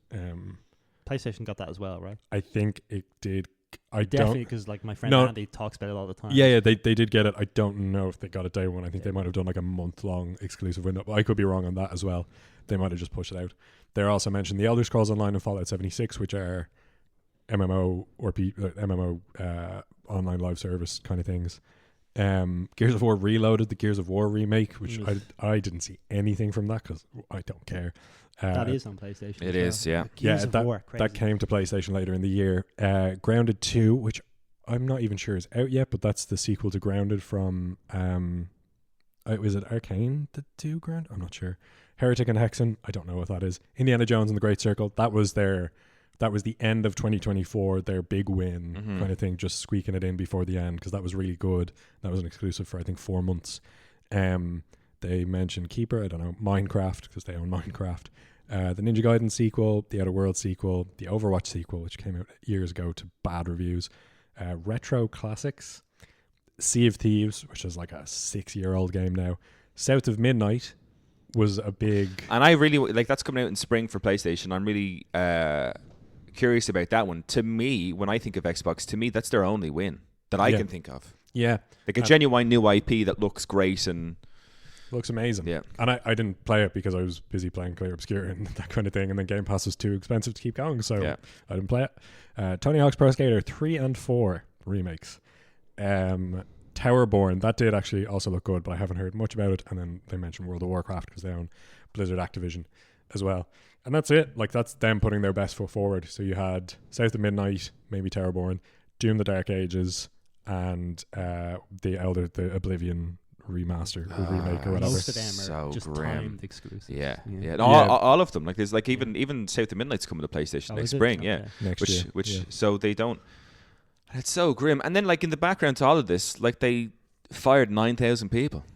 Speaker 3: PlayStation got that as well, right?
Speaker 2: I think it did. I
Speaker 3: definitely, because like my friend Andy talks about it all the time.
Speaker 2: Yeah, they did get it. I don't know if they got it day one. I think they might have done like a month-long exclusive window. But I could be wrong on that as well. They might have just pushed it out. They also mentioned the Elder Scrolls Online and Fallout 76, which are MMO online live service kind of things. Gears of War Reloaded, the Gears of War remake, which I didn't see anything from that because I don't care.
Speaker 3: That is on PlayStation.
Speaker 1: It is, yeah.
Speaker 3: Gears of War,
Speaker 2: that came to PlayStation later in the year. Grounded 2, which I'm not even sure is out yet, but that's the sequel to Grounded from was it Arcane that do Grounded? I'm not sure. Heretic and Hexen, I don't know what that is. Indiana Jones and the Great Circle, that was the end of 2024, their big win kind of thing, just squeaking it in before the end because that was really good. That was an exclusive for I think 4 months. They mentioned Keeper, I don't know, Minecraft because they own Minecraft. The Ninja Gaiden sequel, the Outer Worlds sequel, the Overwatch sequel, which came out years ago to bad reviews. Retro Classics, Sea of Thieves, which is like a 6-year-old game now. South of Midnight was a big...
Speaker 1: And I really, like, that's coming out in spring for PlayStation. I'm really curious about that one. To me, when I think of Xbox, to me, that's their only win that I can think of.
Speaker 2: Yeah.
Speaker 1: Like a genuine new IP that looks great and...
Speaker 2: Looks amazing.
Speaker 1: Yeah.
Speaker 2: And I didn't play it because I was busy playing Clair Obscur and that kind of thing, and then Game Pass was too expensive to keep going, so I didn't play it. Tony Hawk's Pro Skater 3 and 4 remakes. Towerborn, that did actually also look good, but I haven't heard much about it. And then they mentioned World of Warcraft because they own Blizzard Activision as well. And that's it. Like, that's them putting their best foot forward. So you had South of Midnight, maybe Towerborn, Doom the Dark Ages, and the Oblivion remaster or remake or whatever.
Speaker 3: Most of them are just timed exclusive.
Speaker 1: Yeah. All of them. Like there's like even South of Midnight's coming to PlayStation next spring.
Speaker 3: Okay.
Speaker 2: Next year.
Speaker 1: So they don't. It's so grim. And then like in the background to all of this, like they fired 9,000 people.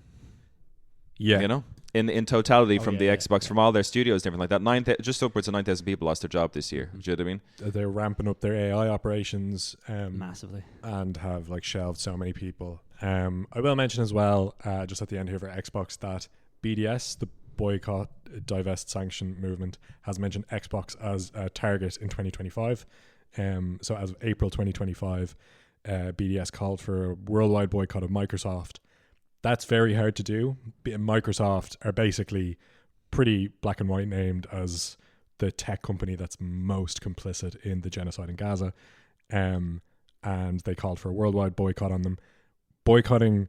Speaker 2: Yeah.
Speaker 1: You know, in totality from the Xbox, from all their studios and everything like that. Just upwards of 9,000 people lost their job this year. Do you know what I mean?
Speaker 2: They're ramping up their AI operations
Speaker 3: massively,
Speaker 2: and have like shelved so many people. I will mention as well, just at the end here for Xbox, that BDS, the boycott, divest, sanction movement, has mentioned Xbox as a target in 2025. So as of April 2025, BDS called for a worldwide boycott of Microsoft. That's very hard to do. Microsoft are basically pretty black and white named as the tech company that's most complicit in the genocide in Gaza. And they called for a worldwide boycott on them. Boycotting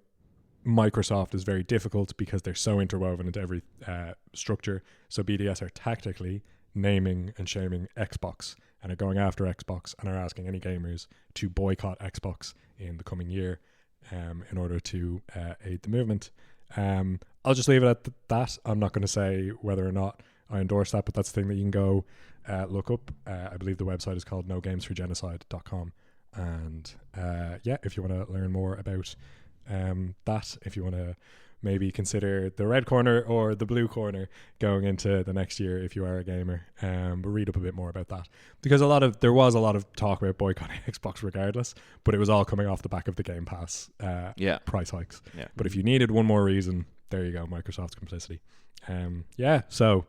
Speaker 2: Microsoft is very difficult because they're so interwoven into every structure. So BDS are tactically naming and shaming Xbox and are going after Xbox and are asking any gamers to boycott Xbox in the coming year in order to aid the movement. I'll just leave it at that. I'm not going to say whether or not I endorse that, but that's the thing that you can go look up. I believe the website is called nogamesforgenocide.com. And if you want to learn more about that, if you want to maybe consider the red corner or the blue corner going into the next year if you are a gamer, but read up a bit more about that, because there was a lot of talk about boycotting Xbox regardless, but it was all coming off the back of the Game Pass price hikes. But if you needed one more reason, there you go, Microsoft's complicity. So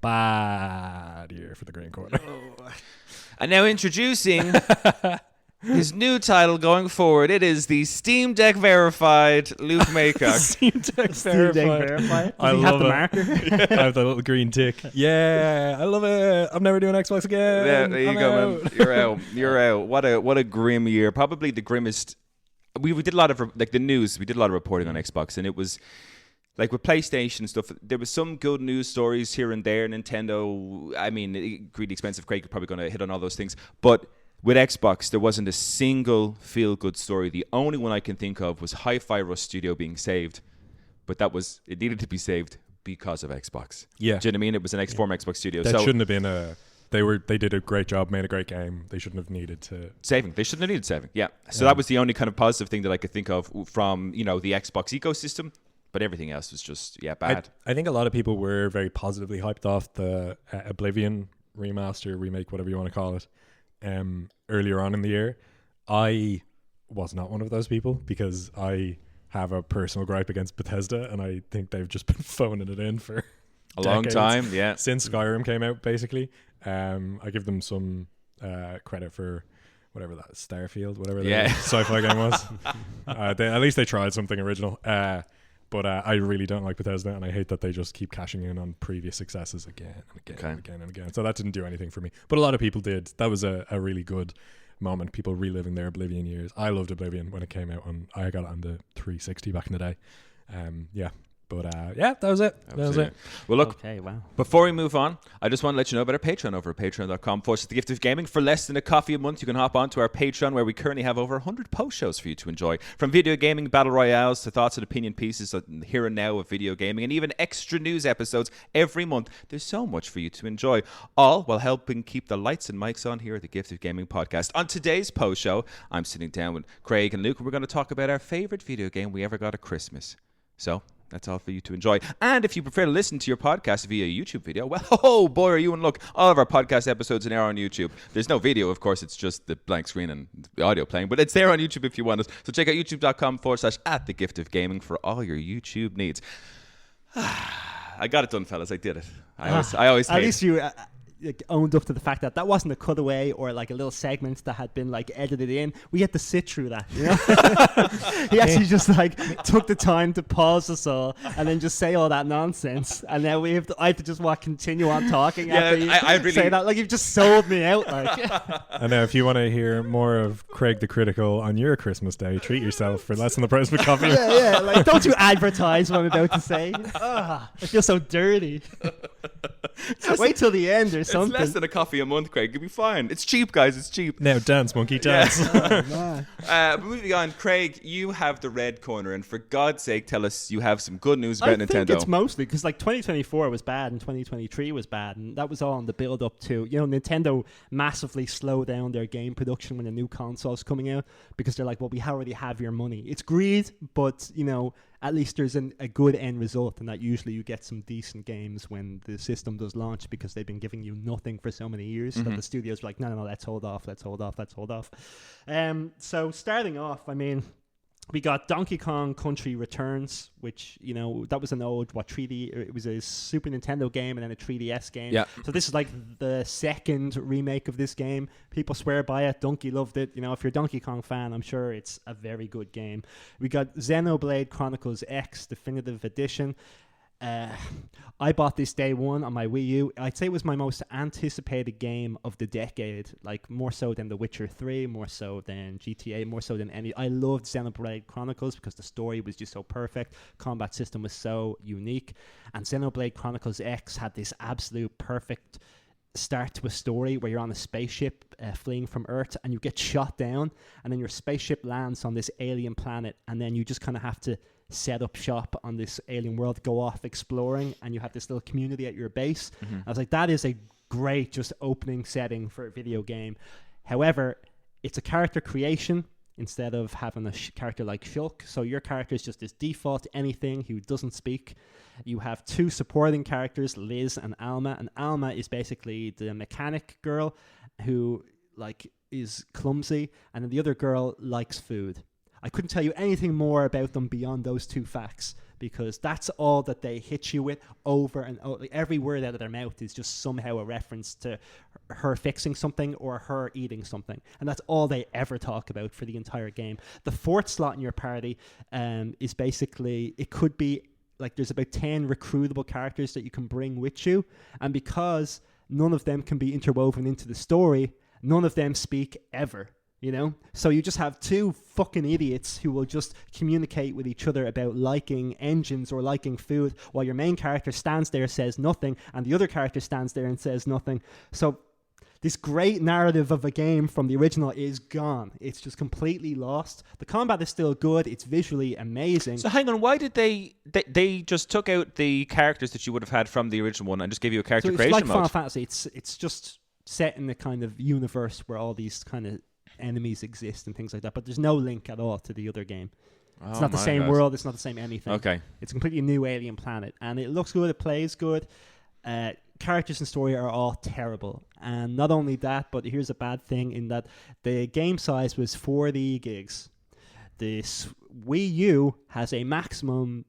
Speaker 2: bad year for the green corner.
Speaker 1: And now introducing his new title going forward. It is the Steam Deck verified Luke Maycock.
Speaker 2: Steam Deck verified.
Speaker 3: I love the marker.
Speaker 2: I have the little green tick. Yeah, I love it. I'm never doing Xbox again.
Speaker 1: Yeah, there you go, man. You're out. You're out. What a grim year. Probably the grimmest. We did a lot of the news. We did a lot of reporting on Xbox, and it was like with PlayStation and stuff. There was some good news stories here and there. Nintendo. I mean, greedy expensive. Craig is probably going to hit on all those things, but with Xbox, there wasn't a single feel-good story. The only one I can think of was Hi-Fi Rush Studio being saved, but it needed to be saved because of Xbox.
Speaker 2: Yeah,
Speaker 1: do you know what I mean? It was an former Xbox studio.
Speaker 2: That shouldn't have been They did a great job, made a great game. They shouldn't have needed to
Speaker 1: saving. They shouldn't have needed saving. Yeah. So that was the only kind of positive thing that I could think of from the Xbox ecosystem. But everything else was just bad.
Speaker 2: I think a lot of people were very positively hyped off the Oblivion remaster, remake, whatever you want to call it. Earlier on in the year, I was not one of those people because I have a personal gripe against Bethesda, and I think they've just been phoning it in for
Speaker 1: a long time. Yeah,
Speaker 2: since Skyrim came out, basically. I give them some credit for whatever that Starfield, whatever the sci-fi game was. At least they tried something original. But I really don't like Bethesda, and I hate that they just keep cashing in on previous successes again and again and again and again. So that didn't do anything for me. But a lot of people did. That was a really good moment. People reliving their Oblivion years. I loved Oblivion when it came out, and I got it on the 360 back in the day. But that was it. That was it.
Speaker 1: Well, look,
Speaker 3: okay, wow.
Speaker 1: Before we move on, I just want to let you know about our Patreon over at patreon.com/thegiftofgaming. For less than a coffee a month, you can hop on to our Patreon, where we currently have over 100 post shows for you to enjoy. From video gaming, battle royales, to thoughts and opinion pieces here and now of video gaming, and even extra news episodes every month. There's so much for you to enjoy, all while helping keep the lights and mics on here at the Gift of Gaming podcast. On today's post show, I'm sitting down with Craig and Luke, and we're going to talk about our favorite video game we ever got at Christmas. So that's all for you to enjoy. And if you prefer to listen to your podcast via YouTube video, well, oh boy, are you in luck. All of our podcast episodes are now on YouTube. There's no video, of course. It's just the blank screen and the audio playing. But it's there on YouTube if you want it. So check out youtube.com/@thegiftofgaming for all your YouTube needs. I got it done, fellas. I did it. I always
Speaker 3: at least you owned up to the fact that wasn't a cutaway or like a little segment that had been like edited in. We had to sit through that. You know? He actually just like took the time to pause us all and then just say all that nonsense. And now I have to just continue on talking after you say that. Like, you've just sold me out. Like.
Speaker 2: And now, if you want to hear more of Craig the Critical on your Christmas day, treat yourself for less than the price of a coffee.
Speaker 3: Yeah. Like, don't you advertise what I'm about to say. I feel so dirty. Wait till the end or something.
Speaker 1: It's less than a coffee a month, Craig. You'll be fine. It's cheap, guys. It's cheap.
Speaker 2: Now dance, monkey, dance.
Speaker 3: Yeah.
Speaker 1: But moving on, Craig, you have the red corner, and for God's sake, tell us you have some good news about Nintendo.
Speaker 3: I think it's mostly because like 2024 was bad and 2023 was bad, and that was all on the build up to Nintendo massively slowed down their game production when the new console's coming out because they're like, well, we already have your money. It's greed, but at least there's a good end result, and that usually you get some decent games when the system does launch because they've been giving you nothing for so many years that the studios are like, no, let's hold off. So starting off, I mean, We got Donkey Kong Country Returns, which, you know, that was an old, 3D, it was a Super Nintendo game and then a 3DS game.
Speaker 1: Yeah.
Speaker 3: So this is like the second remake of this game. People swear by it. Donkey loved it. You know, if you're a Donkey Kong fan, I'm sure it's a very good game. We got Xenoblade Chronicles X Definitive Edition. I bought this day one on my Wii U. I'd say it was my most anticipated game of the decade, like more so than The Witcher 3, more so than GTA, more so than any. I loved Xenoblade Chronicles because the story was just so perfect. Combat system was so unique. And Xenoblade Chronicles X had this absolute perfect start to a story where you're on a spaceship fleeing from Earth and you get shot down, and then your spaceship lands on this alien planet, and then you just kind of have to set up shop on this alien world, go off exploring, and you have this little community at your base. I was like, that is a great just opening setting for a video game. However, it's a character creation instead of having a character like Shulk. So your character is just this default anything who doesn't speak. You have two supporting characters, Liz and Alma, and Alma is basically the mechanic girl who like is clumsy, and then the other girl likes food. I couldn't tell you anything more about them beyond those two facts, because that's all that they hit you with over and over. Like, every word out of their mouth is just somehow a reference to her fixing something or her eating something. And that's all they ever talk about for the entire game. The fourth slot in your party is basically, it could be like there's about 10 recruitable characters that you can bring with you. And because none of them can be interwoven into the story, none of them speak ever. You know, so you just have two fucking idiots who will just communicate with each other about liking engines or liking food, while your main character stands there, says nothing, and the other character stands there and says nothing. So this great narrative of a game from the original is gone. It's just completely lost. The combat is still good. It's visually amazing.
Speaker 1: So hang on, why did they just took out the characters that you would have had from the original one and just gave you a character
Speaker 3: so
Speaker 1: creation
Speaker 3: it's like
Speaker 1: mode?
Speaker 3: Final Fantasy. It's just set in the kind of universe where all these kind of enemies exist and things like that, but there's no link at all to the other game. It's not the same world, it's not the same anything.
Speaker 1: Okay.
Speaker 3: It's a completely new alien planet, and it looks good, it plays good. Characters and story are all terrible. And not only that, but here's a bad thing in that the game size was 40 gigs. The Wii U has a maximum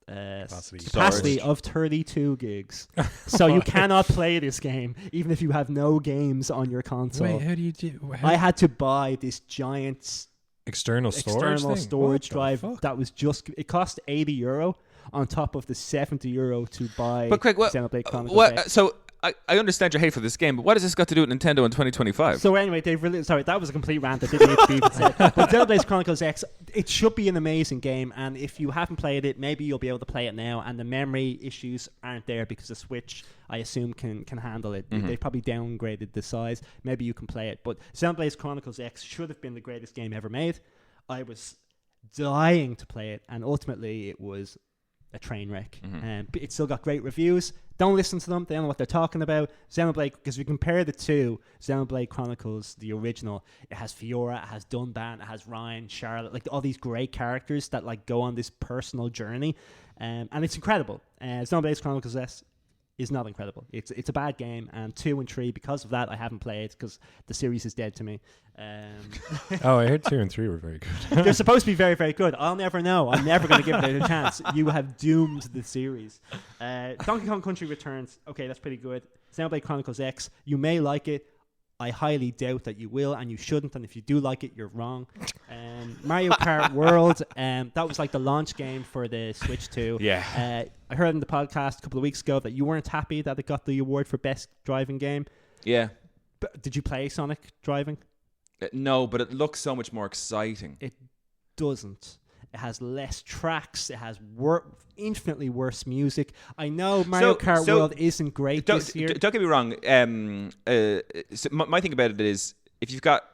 Speaker 3: capacity of 32 gigs. So you cannot play this game even if you have no games on your console.
Speaker 2: Wait, how do you do?
Speaker 3: I had to buy this giant
Speaker 2: External
Speaker 3: storage drive that was just, it cost €80 on top of the €70 to buy Xenoblade Chronicles X.
Speaker 1: So I understand your hate for this game, but what has this got to do with Nintendo in 2025?
Speaker 3: So anyway, they've released... Sorry, that was a complete rant that didn't need to be even said. But Xenoblade Chronicles X, it should be an amazing game, and if you haven't played it, maybe you'll be able to play it now, and the memory issues aren't there because the Switch, I assume, can handle it. Mm-hmm. They've probably downgraded the size. Maybe you can play it. But Xenoblade Chronicles X should have been the greatest game ever made. I was dying to play it, and ultimately it was a train wreck. But it still got great reviews. Don't listen to them. They don't know what they're talking about. Xenoblade, because if you compare the two, Xenoblade Chronicles, the original, it has Fiora, it has Dunban, it has Ryan, Charlotte, like all these great characters that like go on this personal journey, and it's incredible. Xenoblade Chronicles S is not incredible. It's a bad game, and 2 and 3, because of that, I haven't played because the series is dead to me.
Speaker 2: Oh, I heard 2 and 3 were very good.
Speaker 3: They're supposed to be very, very good. I'll never know. I'm never going to give it a chance. You have doomed the series. Donkey Kong Country Returns. Okay, that's pretty good. Xenoblade Chronicles X. You may like it. I highly doubt that you will, and you shouldn't. And if you do like it, you're wrong. Mario Kart World. That was like the launch game for the Switch 2.
Speaker 1: Yeah.
Speaker 3: I heard in the podcast a couple of weeks ago that you weren't happy that it got the award for best driving game.
Speaker 1: Yeah.
Speaker 3: But did you play Sonic driving?
Speaker 1: No, but it looks so much more exciting.
Speaker 3: It doesn't. It has less tracks. It has infinitely worse music. I know Mario Kart World isn't great this year.
Speaker 1: Don't get me wrong. So my thing about it is, if you've got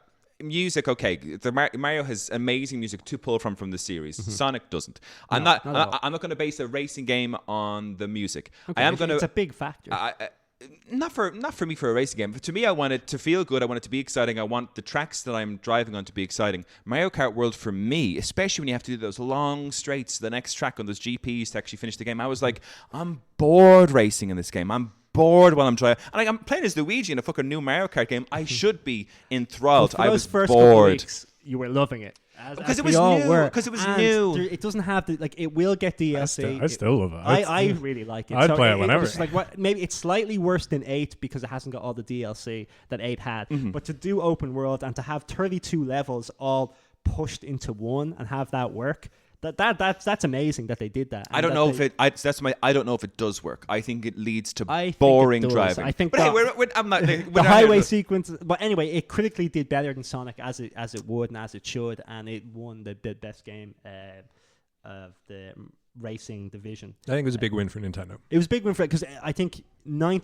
Speaker 1: music, okay, Mario has amazing music to pull from the series. Mm-hmm. Sonic doesn't. I'm not going to base a racing game on the music.
Speaker 3: Okay, it's a big factor.
Speaker 1: Not for me for a racing game. But to me, I want it to feel good. I want it to be exciting. I want the tracks that I'm driving on to be exciting. Mario Kart World for me, especially when you have to do those long straights to the next track on those GPs to actually finish the game, I was like, I'm bored racing in this game. I'm bored while I'm driving. And I'm playing as Luigi in a fucking new Mario Kart game. I should be enthralled.
Speaker 3: Well, for
Speaker 1: I was
Speaker 3: those first
Speaker 1: bored.
Speaker 3: Couple weeks, you were loving it.
Speaker 1: Because it was new. Because it was new.
Speaker 3: It doesn't have the it will get DLC.
Speaker 2: I still love it.
Speaker 3: I really like it.
Speaker 2: I'd play it whenever.
Speaker 3: It's like maybe it's slightly worse than 8 because it hasn't got all the DLC that 8 had. But to do open world and to have 32 levels all pushed into one and have that work. That's amazing that they did that.
Speaker 1: I don't know if it. I don't know if it does work. I think it leads to boring driving.
Speaker 3: I think.
Speaker 1: But hey, I'm not.
Speaker 3: The highway sequence. But anyway, it critically did better than Sonic as it would and as it should, and it won the best game of the racing division.
Speaker 2: I think it was a big win for Nintendo.
Speaker 3: It was a big win for it because I think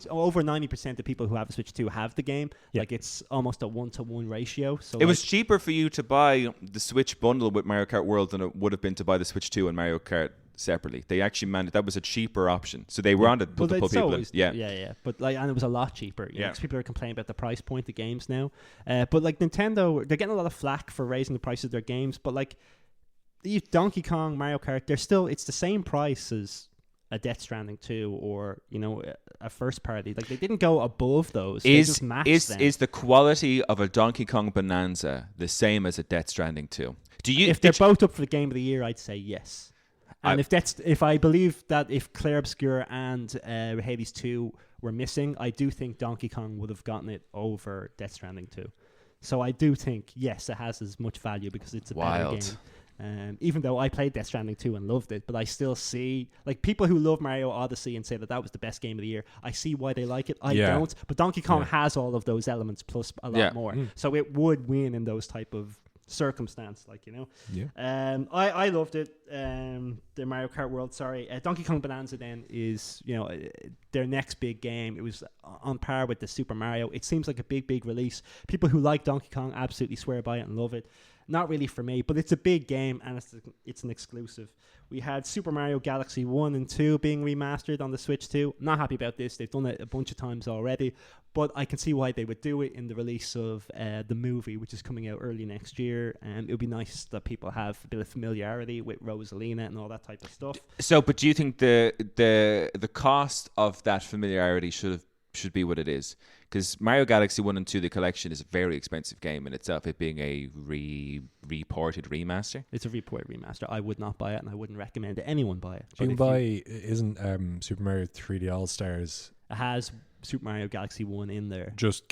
Speaker 3: over 90% of people who have a Switch 2 have the game.
Speaker 2: Yeah.
Speaker 3: Like it's almost a 1-to-1 ratio. So
Speaker 1: it was cheaper for you to buy the Switch bundle with Mario Kart World than it would have been to buy the Switch 2 and Mario Kart separately. They actually managed that was a cheaper option. So they were on to put people in.
Speaker 3: Yeah. But and it was a lot cheaper. You know, 'cause people are complaining about the price point of games now. But like Nintendo, they're getting a lot of flack for raising the price of their games. But like Donkey Kong, Mario Kart, it's the same price as a Death Stranding 2 or a first party. Like they didn't go above those. They just matched them.
Speaker 1: Is the quality of a Donkey Kong Bonanza the same as a Death Stranding 2?
Speaker 3: If they're both up for the Game of the Year, I'd say yes. And if I believe that if Clair Obscur and Hades 2 were missing, I do think Donkey Kong would have gotten it over Death Stranding 2. So I do think yes, it has as much value because it's a better game. Even though I played Death Stranding 2 and loved it, but I still see like people who love Mario Odyssey and say that was the best game of the year. I see why they like it. I don't, but Donkey Kong has all of those elements plus a lot more. So it would win in those type of circumstance, I loved it. The Mario Kart World, Donkey Kong Bonanza then is their next big game. It was on par with the Super Mario. It seems like a big release. People who like Donkey Kong absolutely swear by it and love it. Not really for me, but it's a big game and it's an exclusive. We had Super Mario Galaxy 1 and 2 being remastered on the Switch 2. Not happy about this. They've done it a bunch of times already, but I can see why they would do it in the release of the movie, which is coming out early next year. And it would be nice that people have a bit of familiarity with Rosalina and all that type of stuff.
Speaker 1: So, but do you think the cost of that familiarity should be what it is? Because Mario Galaxy 1 and 2, the collection, is a very expensive game in itself, it being a reported remaster.
Speaker 3: It's a reported remaster. I would not buy it, and I wouldn't recommend anyone buy it.
Speaker 2: You can buy, isn't Super Mario 3D All-Stars...
Speaker 3: It has Super Mario Galaxy 1 in there.
Speaker 2: Just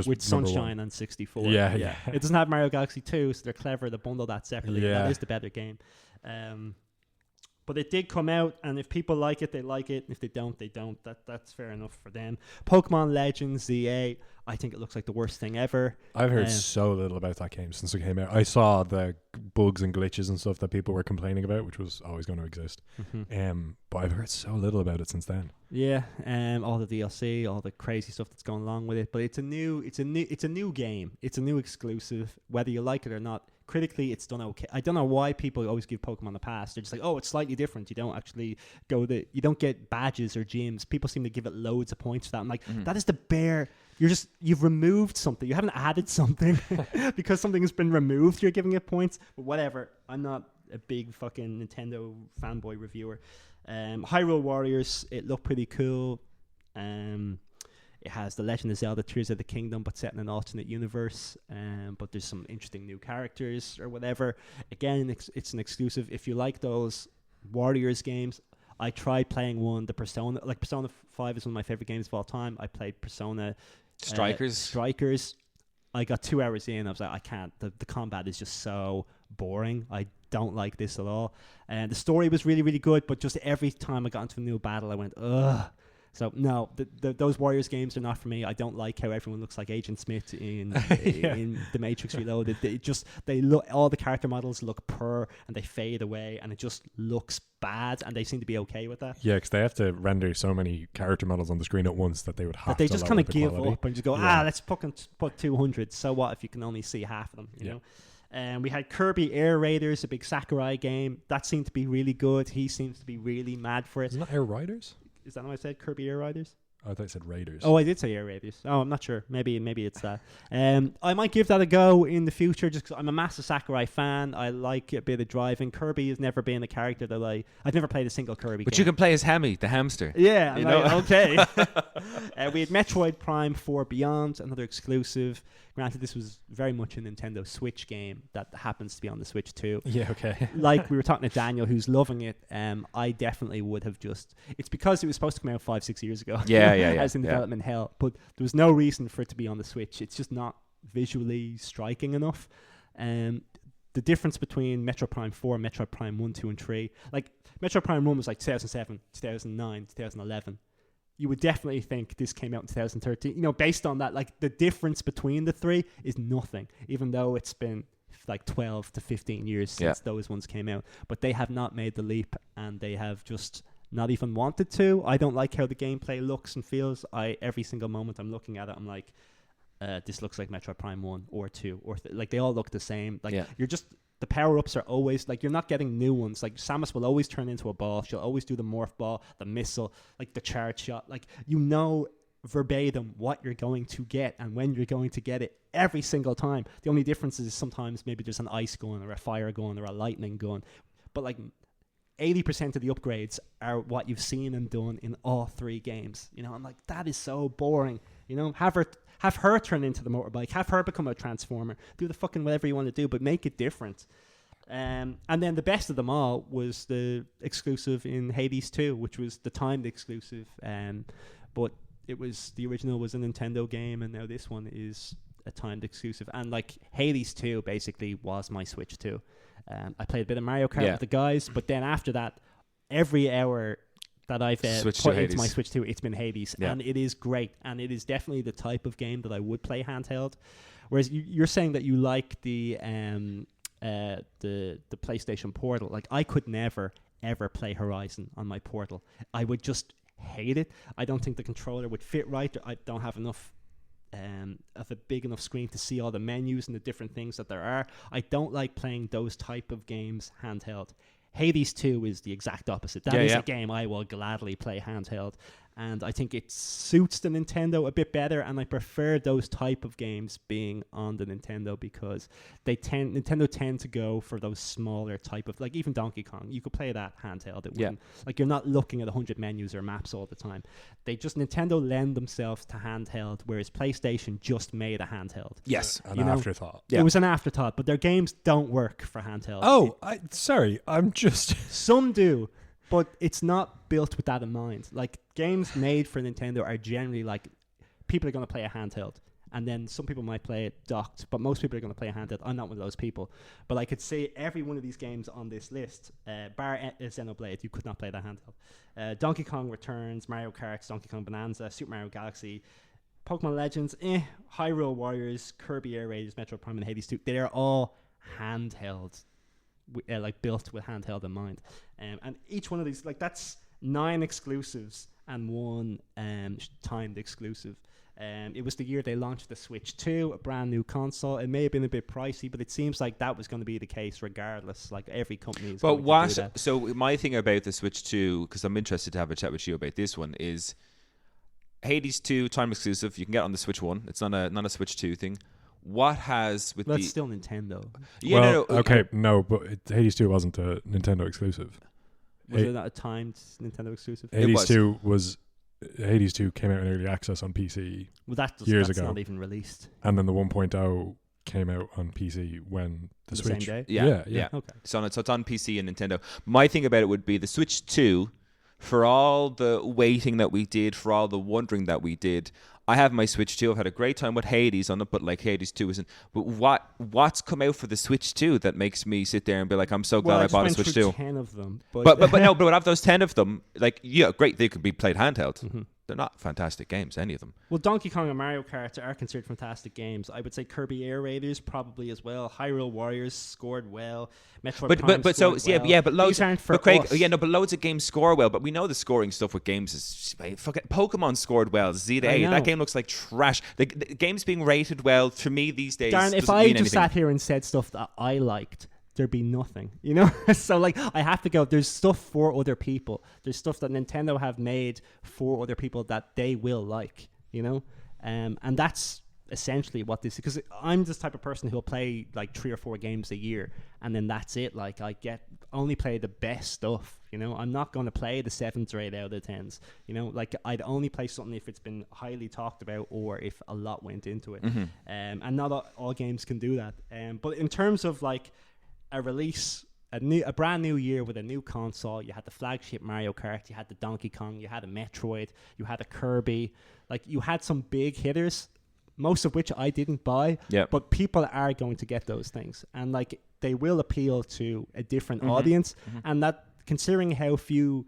Speaker 3: with Sunshine and 64.
Speaker 2: Yeah.
Speaker 3: It doesn't have Mario Galaxy 2, so they're clever to bundle that separately. That is the better game. But it did come out, and if people like it, they like it. And if they don't, they don't. That's fair enough for them. Pokemon Legends ZA, I think it looks like the worst thing ever.
Speaker 2: I've heard so little about that game since it came out. I saw the bugs and glitches and stuff that people were complaining about, which was always going to exist. But I've heard so little about it since then.
Speaker 3: Yeah, all the DLC, all the crazy stuff that's going along with it. But it's a new game. It's a new exclusive, whether you like it or not. Critically, it's done okay. I don't know why people always give Pokemon a pass. They're just like, oh, it's slightly different. You don't actually you don't get badges or gyms. People seem to give it loads of points for that. I'm like, that is the bare. You've removed something. You haven't added something because something has been removed. You're giving it points, but whatever. I'm not a big fucking Nintendo fanboy reviewer. Hyrule Warriors, it looked pretty cool. It has The Legend of Zelda Tears of the Kingdom, but set in an alternate universe. But there's some interesting new characters or whatever. Again, it's an exclusive. If you like those Warriors games, I tried playing Persona 5 is one of my favorite games of all time. I played Persona Strikers. I got 2 hours in. I was like, I can't. The combat is just so boring. I don't like this at all. And the story was really, really good, but just every time I got into a new battle, I went, ugh. So no, those Warriors games are not for me. I don't like how everyone looks like Agent Smith in in The Matrix Reloaded. They look, all the character models look poor and they fade away, and it just looks bad. And they seem to be okay with that.
Speaker 2: Yeah, because they have to render so many character models on the screen at once that they would have.
Speaker 3: That they
Speaker 2: to
Speaker 3: just kind of give
Speaker 2: quality.
Speaker 3: up and just go, let's fucking put 200. So what if you can only see half of them? You know. And we had Kirby Air Raiders, a big Sakurai game that seemed to be really good. He seems to be really mad for it.
Speaker 2: Isn't that Air Riders?
Speaker 3: Is that what I said? Kirby Air Riders?
Speaker 2: I thought you said Raiders.
Speaker 3: Oh, I did say Air Raiders. Oh, I'm not sure. Maybe it's that. I might give that a go in the future just because I'm a massive Sakurai fan. I like a bit of driving. Kirby has never been a character that I've never played a single Kirby
Speaker 1: But
Speaker 3: game.
Speaker 1: you can play as Hammy, the hamster.
Speaker 3: Yeah,
Speaker 1: you know?
Speaker 3: okay. We had Metroid Prime 4 Beyond, another exclusive. Granted, this was very much a Nintendo Switch game that happens to be on the Switch too.
Speaker 2: Yeah, okay.
Speaker 3: Like we were talking to Daniel, who's loving it. I definitely would have just. It's because it was supposed to come out 5-6 years ago.
Speaker 1: Yeah.
Speaker 3: As in development hell, but there was no reason for it to be on the Switch. It's just not visually striking enough. The difference between Metro Prime 4 and Metro Prime 1, 2, and 3, like Metro Prime 1 was like 2007, 2009, 2011. You would definitely think this came out in 2013. Based on that, like the difference between the three is nothing, even though it's been like 12 to 15 years since those ones came out. But they have not made the leap, and they have just not even wanted to. I don't like how the gameplay looks and feels. Every single moment I'm looking at it, I'm like, this looks like Metro Prime 1 or 2 or like they all look the same. Like you're just, the power-ups are always like, you're not getting new ones. Like Samus will always turn into a ball. She'll always do the morph ball, the missile, like the charge shot. Like verbatim what you're going to get and when you're going to get it every single time. The only difference is sometimes maybe there's an ice gun or a fire gun or a lightning gun, but like 80% of the upgrades are what you've seen and done in all three games. I'm like, that is so boring. Have her turn into the motorbike, have her become a transformer, do the fucking whatever you want to do, but make it different. And then the best of them all was the exclusive in Hades 2, which was the timed exclusive. But it was, the original was a Nintendo game, and now this one is a timed exclusive. And like Hades 2 basically was my Switch 2. I played a bit of Mario Kart with the guys, but then after that, every hour that I've put into my Switch 2, it's been Hades, and it is great, and it is definitely the type of game that I would play handheld. Whereas you're saying that you like the PlayStation Portal. Like I could never ever play Horizon on my Portal. I would just hate it. I don't think the controller would fit right. I don't have enough of a big enough screen to see all the menus and the different things that there are. I don't like playing those type of games handheld. Hades 2 is the exact opposite. That is a game I will gladly play handheld. And I think it suits the Nintendo a bit better, and I prefer those type of games being on the Nintendo because Nintendo tend to go for those smaller type of, like even Donkey Kong. You could play that handheld. It wouldn't, like you're not looking at 100 menus or maps all the time. Nintendo lend themselves to handheld, whereas PlayStation just made a handheld.
Speaker 2: Yes, an afterthought.
Speaker 3: It was an afterthought, but their games don't work for handheld.
Speaker 2: Oh, I'm just...
Speaker 3: Some do. But it's not built with that in mind. Like, games made for Nintendo are generally like, people are going to play a handheld. And then some people might play it docked, but most people are going to play a handheld. I'm not one of those people. But I could say every one of these games on this list, bar Xenoblade, you could not play that handheld. Donkey Kong Returns, Mario Kart, Donkey Kong Bonanza, Super Mario Galaxy, Pokemon Legends, Hyrule Warriors, Kirby Air Raiders, Metro Prime, and Hades 2. They're all handheld. Like built with handheld in mind, and each one of these, like that's 9 exclusives and 1 timed exclusive. It was the year they launched the Switch 2, a brand new console. It may have been a bit pricey, but it seems like that was going to be the case regardless. Like every company is going to do that.
Speaker 1: So my thing about the Switch 2, because I'm interested to have a chat with you about this one, is Hades 2 time exclusive. You can get on the Switch 1. It's not a Switch 2 thing. What has with
Speaker 3: that's still Nintendo.
Speaker 2: Yeah, but Hades 2 wasn't a Nintendo exclusive.
Speaker 3: Was it not a timed Nintendo exclusive?
Speaker 2: Hades 2 came out in early access on PC years ago.
Speaker 3: Not even released.
Speaker 2: And then the 1.0 came out on PC when the Switch.
Speaker 3: Same day?
Speaker 2: Yeah.
Speaker 3: Okay.
Speaker 1: So it's on PC and Nintendo. My thing about it would be the Switch 2, for all the waiting that we did, for all the wondering that we did, I have my Switch 2. I've had a great time with Hades on it, but like Hades 2 isn't. But what's come out for the Switch 2 that makes me sit there and be like, I'm so glad I bought a Switch 2?
Speaker 3: 10 of them.
Speaker 1: But of those 10 of them, like, yeah, great, they could be played handheld. Mm-hmm. They're not fantastic games, any of them.
Speaker 3: Well, Donkey Kong and Mario Kart are considered fantastic games. I would say Kirby Air Raiders probably as well. Hyrule Warriors scored well. Metroid Prime scored well.
Speaker 1: But loads.
Speaker 3: These aren't for
Speaker 1: Craig,
Speaker 3: us.
Speaker 1: but loads of games score well. But we know the scoring stuff with games is fucking Pokemon scored well. Zeta 8, that game looks like trash. The games being rated well for me these days.
Speaker 3: Darren, if I just sat here and said stuff that I liked, there'd be nothing, you know. So like I have to go, there's stuff for other people, there's stuff that Nintendo have made for other people that they will like, you know. And that's essentially what this is, because I'm this type of person who'll play like 3 or 4 games a year and then that's it. Like I only play the best stuff, you know. I'm not going to play the 7s or 8 out of 10s, you know. Like I'd only play something if it's been highly talked about or if a lot went into it. And not all games can do that. But in terms of like a release, a brand new year with a new console, you had the flagship Mario Kart, you had the Donkey Kong, you had a Metroid, you had a Kirby, like you had some big hitters, most of which I didn't buy, but people are going to get those things, and like they will appeal to a different audience, and that, considering how few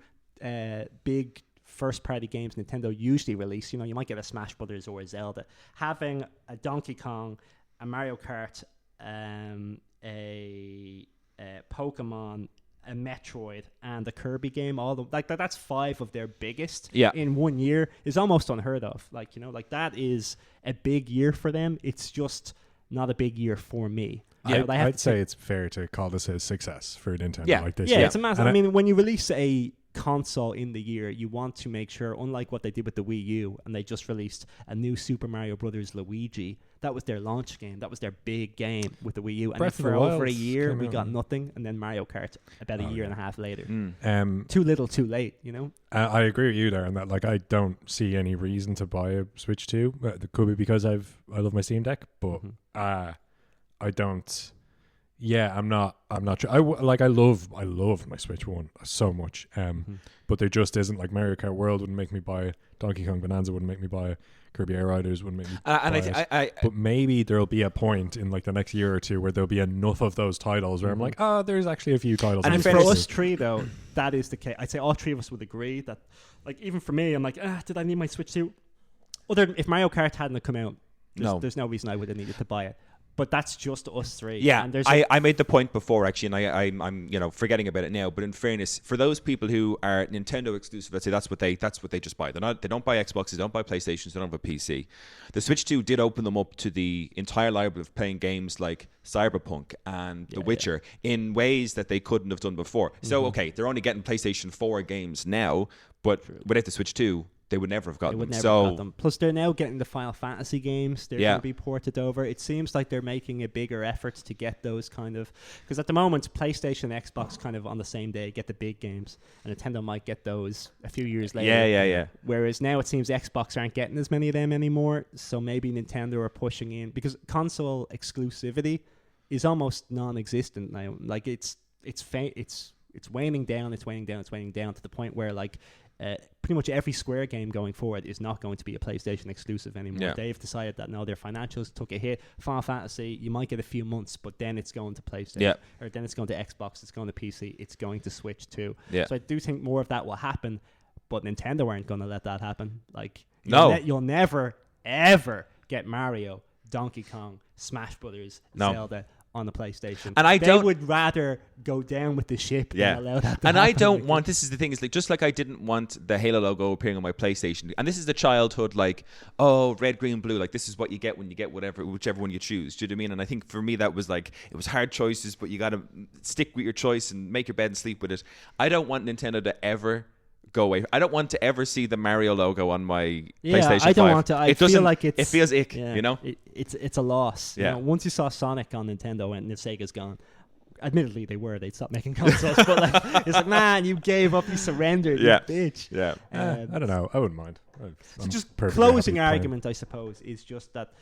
Speaker 3: big first party games Nintendo usually release, you know, you might get a Smash Brothers or a Zelda, having a Donkey Kong, a Mario Kart, a Pokemon, a Metroid, and a Kirby game, that's 5 of their biggest in one year, is almost unheard of. Like, you know, like that is a big year for them. It's just not a big year for me.
Speaker 2: I'd say it's fair to call this a success for Nintendo like this.
Speaker 3: Yeah, it's a massive. I mean, when you release a console in the year, you want to make sure, unlike what they did with the Wii U, and they just released a new Super Mario Brothers Luigi. That was their launch game. That was their big game with the Wii U. And for over a year, we got nothing. And then Mario Kart about a year and a half later. Too little, too late, you know?
Speaker 2: I agree with you there, and that like I don't see any reason to buy a Switch 2. It could be because I love my Steam Deck, but I don't. Yeah, I'm not sure. I love my Switch 1 so much. But there just isn't, like, Mario Kart World wouldn't make me buy it. Donkey Kong Bonanza wouldn't make me buy it. Kirby Air Riders wouldn't make me buy it. But maybe there'll be a point in like the next year or two where there'll be enough of those titles where I'm like, there's actually a few titles.
Speaker 3: And for us 3 though, that is the case. I'd say all 3 of us would agree that, like, even for me, I'm like, did I need my Switch 2? Other than if Mario Kart hadn't come out, there's no reason I would have needed to buy it. But that's just us 3.
Speaker 1: Yeah, and I made the point before, actually, and I'm forgetting about it now. But in fairness, for those people who are Nintendo exclusive, let's say that's what they just buy. They don't buy Xboxes, they don't buy PlayStations, they don't have a PC. The Switch 2 did open them up to the entire library of playing games like Cyberpunk and The Witcher in ways that they couldn't have done before. So okay, they're only getting PlayStation 4 games now, but without the Switch 2. They would never have gotten them.
Speaker 3: Plus, they're now getting the Final Fantasy games. They're going to be ported over. It seems like they're making a bigger effort to get those kind of... Because at the moment, PlayStation and Xbox kind of on the same day get the big games. And Nintendo might get those a few years later.
Speaker 1: Yeah.
Speaker 3: Whereas now it seems Xbox aren't getting as many of them anymore. So maybe Nintendo are pushing in... Because console exclusivity is almost non-existent now. Like, it's waning down to the point where, like... pretty much every Square game going forward is not going to be a PlayStation exclusive anymore. They've decided that their financials took a hit. Final Fantasy, you might get a few months, but then it's going to PlayStation, or then it's going to Xbox, it's going to PC, it's going to Switch too. So I do think more of that will happen, but Nintendo aren't going to let that happen. Like, you'll never ever get Mario, Donkey Kong, Smash Brothers, Zelda on the PlayStation. And they would rather go down with the ship than allow that to happen.
Speaker 1: And I don't want, this is the thing, is like, just like I didn't want the Halo logo appearing on my PlayStation, and this is the childhood, like, red, green, blue, like, this is what you get when you get whichever one you choose. Do you know what I mean? And I think for me that was like, it was hard choices, but you got to stick with your choice and make your bed and sleep with it. I don't want Nintendo to ever go away. I don't want to ever see the Mario logo on my PlayStation 5.
Speaker 3: I don't want to. I feel like it
Speaker 1: feels ick, you know?
Speaker 3: It's a loss. You know, once you saw Sonic on Nintendo and Sega's gone, admittedly they'd stop making consoles, but like, it's like, man, you gave up, you surrendered, you bitch.
Speaker 2: I don't know. I wouldn't mind.
Speaker 3: So just closing argument, I suppose, is just that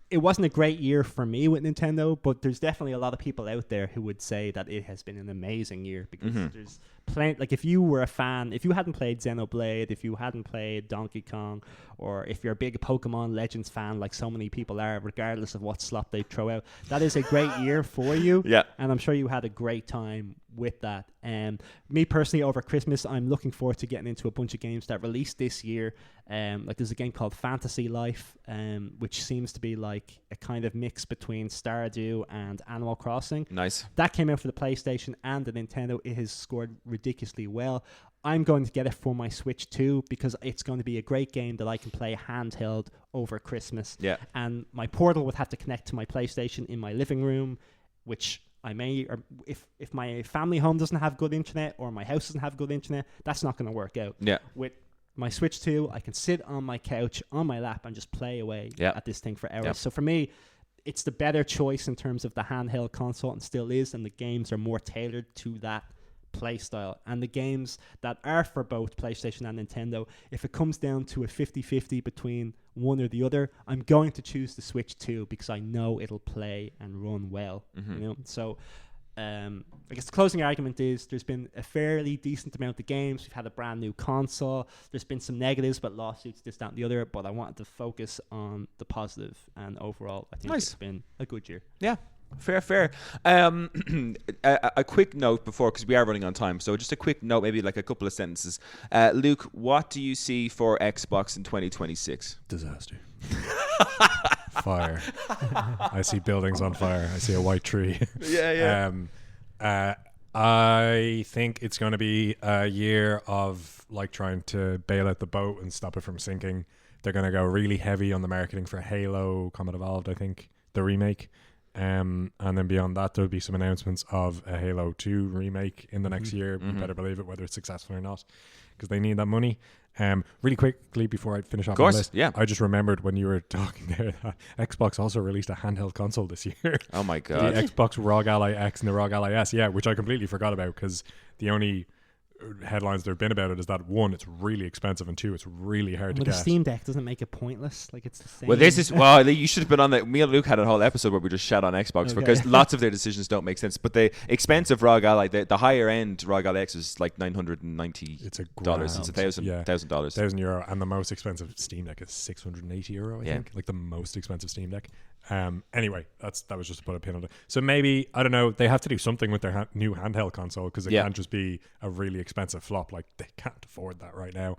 Speaker 3: it wasn't a great year for me with Nintendo, but there's definitely a lot of people out there who would say that it has been an amazing year, because there's plenty. Like, if you were a fan, if you hadn't played Xenoblade, if you hadn't played Donkey Kong, or if you're a big Pokemon Legends fan, like so many people are, regardless of what slot they throw out, that is a great year for you. And I'm sure you had a great time with that. Me personally, over Christmas, I'm looking forward to getting into a bunch of games that released this year. Like, there's a game called Fantasy Life, which seems to be like a kind of mix between Stardew and Animal Crossing.
Speaker 1: Nice.
Speaker 3: That came out for the PlayStation and the Nintendo. It has scored ridiculously well. I'm going to get it for my Switch too, because it's going to be a great game that I can play handheld over Christmas. And my Portal would have to connect to my PlayStation in my living room, which I may, or if my family home doesn't have good internet or my house doesn't have good internet, that's not going to work out.
Speaker 1: Yeah.
Speaker 3: With my Switch 2, I can sit on my couch on my lap and just play away at this thing for hours.
Speaker 1: Yep.
Speaker 3: So for me, it's the better choice in terms of the handheld console, and still is, and the games are more tailored to that play style. And the games that are for both PlayStation and Nintendo, if it comes down to a 50-50 between one or the other, I'm going to choose the Switch 2 because I know it'll play and run well. You know, so I guess the closing argument is there's been a fairly decent amount of games. We've had a brand new console. There's been some negatives, but lawsuits, this, that, and the other. But I wanted to focus on the positive, and overall, I think it's been a good year.
Speaker 1: Yeah. Fair. A quick note before, because we are running on time. So just a quick note, maybe like a couple of sentences. Luke, what do you see for Xbox in 2026?
Speaker 2: Disaster. Fire. I see buildings on fire. I see a white tree.
Speaker 1: Yeah.
Speaker 2: I think it's going to be a year of like trying to bail out the boat and stop it from sinking. They're going to go really heavy on the marketing for Halo Combat Evolved, I think, the remake. And then beyond that, there'll be some announcements of a Halo 2 remake in the next year. You better believe it, whether it's successful or not, because they need that money. Really quickly before I finish off my list, I just remembered when you were talking there that Xbox also released a handheld console this year.
Speaker 1: Oh my god!
Speaker 2: The Xbox ROG Ally X and the ROG Ally S, which I completely forgot about, because the only headlines there have been about it is that, one, it's really expensive, and two, it's really hard to get.
Speaker 3: The Steam Deck doesn't make it pointless. Like, it's the same.
Speaker 1: Well, you should have been on that. Me and Luke had a whole episode where we just shat on Xbox because lots of their decisions don't make sense. But the expensive ROG Ally, the higher end ROG Ally X is like $990.
Speaker 2: It's
Speaker 1: $1,000. It's $1,000.
Speaker 2: €1,000, and the most expensive Steam Deck is €680. I think, like the most expensive Steam Deck. Anyway, that was just to put a pin on it. So maybe, I don't know, they have to do something with their new handheld console, because it can't just be a really expensive flop. Like, they can't afford that right now.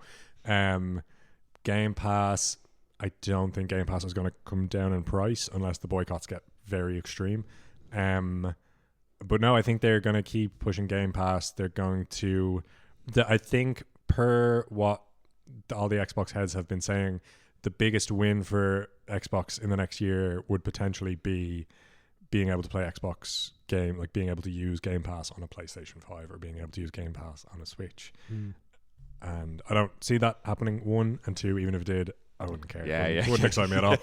Speaker 2: Game Pass, I don't think Game Pass is going to come down in price unless the boycotts get very extreme. But no, I think they're going to keep pushing Game Pass. They're going to, I think, per what all the Xbox heads have been saying, the biggest win for Xbox in the next year would potentially be being able to play Xbox game, like being able to use Game Pass on a PlayStation 5 or being able to use Game Pass on a Switch. And I don't see that happening, one, and two, even if it did, I wouldn't care. It wouldn't excite me at all.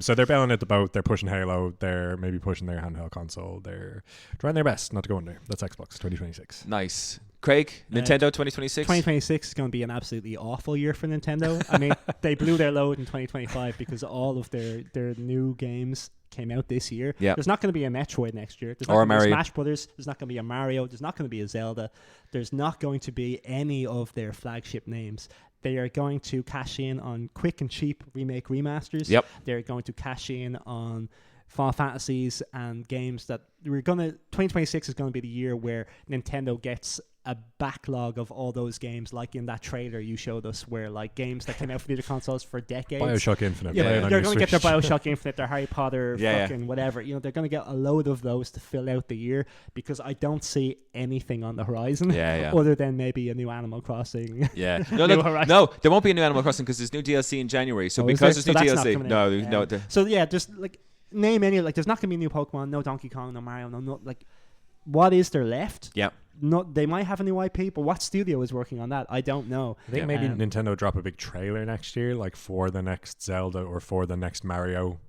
Speaker 2: So they're bailing at the boat. They're pushing Halo. They're maybe pushing their handheld console. They're trying their best not to go under. That's Xbox 2026.
Speaker 1: Nice. Craig, Nintendo 2026?
Speaker 3: 2026 is going to be an absolutely awful year for Nintendo. I mean, they blew their load in 2025 because all of their new games came out this year. There's not going to be a Metroid next year. There's not going to be a Smash Brothers. There's not going to be a Mario. There's not going to be a Zelda. There's not going to be any of their flagship names. They are going to cash in on quick and cheap remake remasters. They're going to cash in on Final Fantasies and games that 2026 is going to be the year where Nintendo gets a backlog of all those games, like in that trailer you showed us, where like games that came out for the other consoles for decades.
Speaker 2: BioShock Infinite.
Speaker 3: They're going to get their BioShock Infinite, their Harry Potter, fucking whatever. You know, they're going to get a load of those to fill out the year, because I don't see anything on the horizon other than maybe a new Animal Crossing.
Speaker 1: No, there won't be a new Animal Crossing because there's new DLC in January. So because there's new DLC, no.
Speaker 3: So yeah, just like name any, like there's not going to be a new Pokemon, no Donkey Kong, no Mario, no like, what is there left? They might have a new IP, but what studio is working on that? I don't know.
Speaker 2: I think maybe Nintendo drop a big trailer next year, like for the next Zelda or for the next Mario.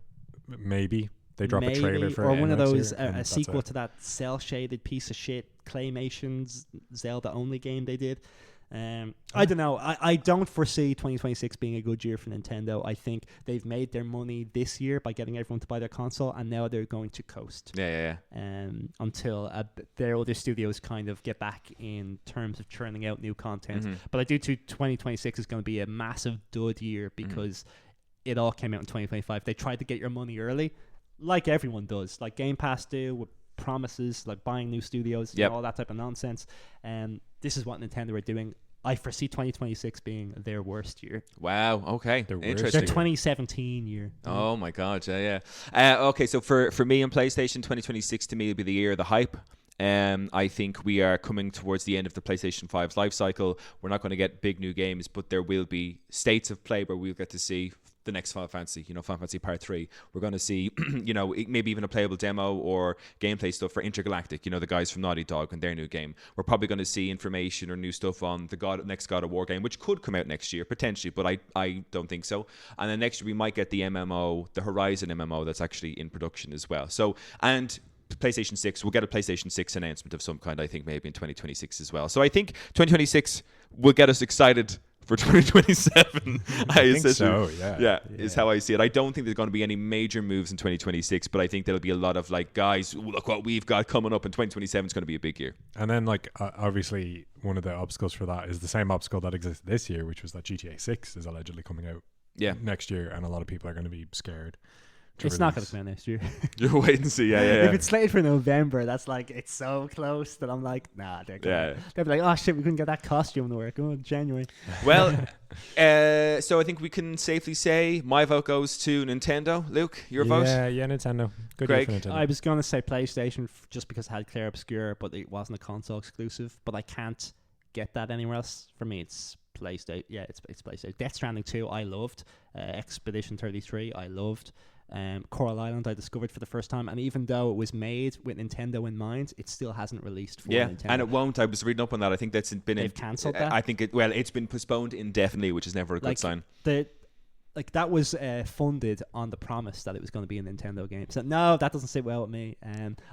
Speaker 2: Maybe they drop a trailer for
Speaker 3: or one of those
Speaker 2: year,
Speaker 3: a sequel to that cell shaded piece of shit Claymations Zelda only game they did. I don't know. I don't foresee 2026 being a good year for Nintendo. I think they've made their money this year by getting everyone to buy their console, and now they're going to coast. Until their other studios kind of get back in terms of churning out new content. But I do too. 2026 is going to be a massive dud year because it all came out in 2025. They tried to get your money early, like everyone does, like Game Pass do, with promises like buying new studios, all that type of nonsense. And this is what Nintendo are doing. I foresee 2026 being their worst year.
Speaker 1: Wow. Okay.
Speaker 3: Their 2017 year.
Speaker 1: Oh my God. Okay. So for me on PlayStation, 2026 to me will be the year of the hype. I think we are coming towards the end of the PlayStation 5's life cycle. We're not going to get big new games, but there will be states of play where we'll get to see the next Final Fantasy, Final Fantasy Part 3. We're going to see, maybe even a playable demo or gameplay stuff for Intergalactic, the guys from Naughty Dog and their new game. We're probably going to see information or new stuff on the next God of War game, which could come out next year, potentially, but I don't think so. And then next year we might get the MMO, the Horizon MMO that's actually in production as well. So, and PlayStation 6, we'll get a PlayStation 6 announcement of some kind, I think, maybe in 2026 as well. So I think 2026 will get us excited for 2027.
Speaker 2: I think so,
Speaker 1: yeah, is how I see it. I don't think there's going to be any major moves in 2026, but I think there'll be a lot of like, guys, look what we've got coming up, and 2027 is going to be a big year.
Speaker 2: And then obviously one of the obstacles for that is the same obstacle that exists this year, which was that GTA 6 is allegedly coming out next year, and a lot of people are going to be scared.
Speaker 3: It's not going to come out next year.
Speaker 1: You'll wait and see. Yeah.
Speaker 3: If it's slated for November, that's like, it's so close that I'm like, nah, they'll be like, oh shit, we couldn't get that costume to work. Oh, January.
Speaker 1: Well, so I think we can safely say my vote goes to Nintendo. Luke, your vote?
Speaker 2: Yeah, Nintendo. Good year for Nintendo.
Speaker 3: I was going to say PlayStation just because it had Clair Obscur, but it wasn't a console exclusive. But I can't get that anywhere else. For me, it's PlayStation. Yeah, it's PlayStation. Death Stranding 2, I loved. Expedition 33, I loved. Coral Island I discovered for the first time, and even though it was made with Nintendo in mind, it still hasn't released for Nintendo.
Speaker 1: And it won't. I was reading up on that. I think that's been
Speaker 3: they've cancelled that.
Speaker 1: I think it's been postponed indefinitely, which is never a good sign.
Speaker 3: That was funded on the promise that it was going to be a Nintendo game. So no, that doesn't sit well with me.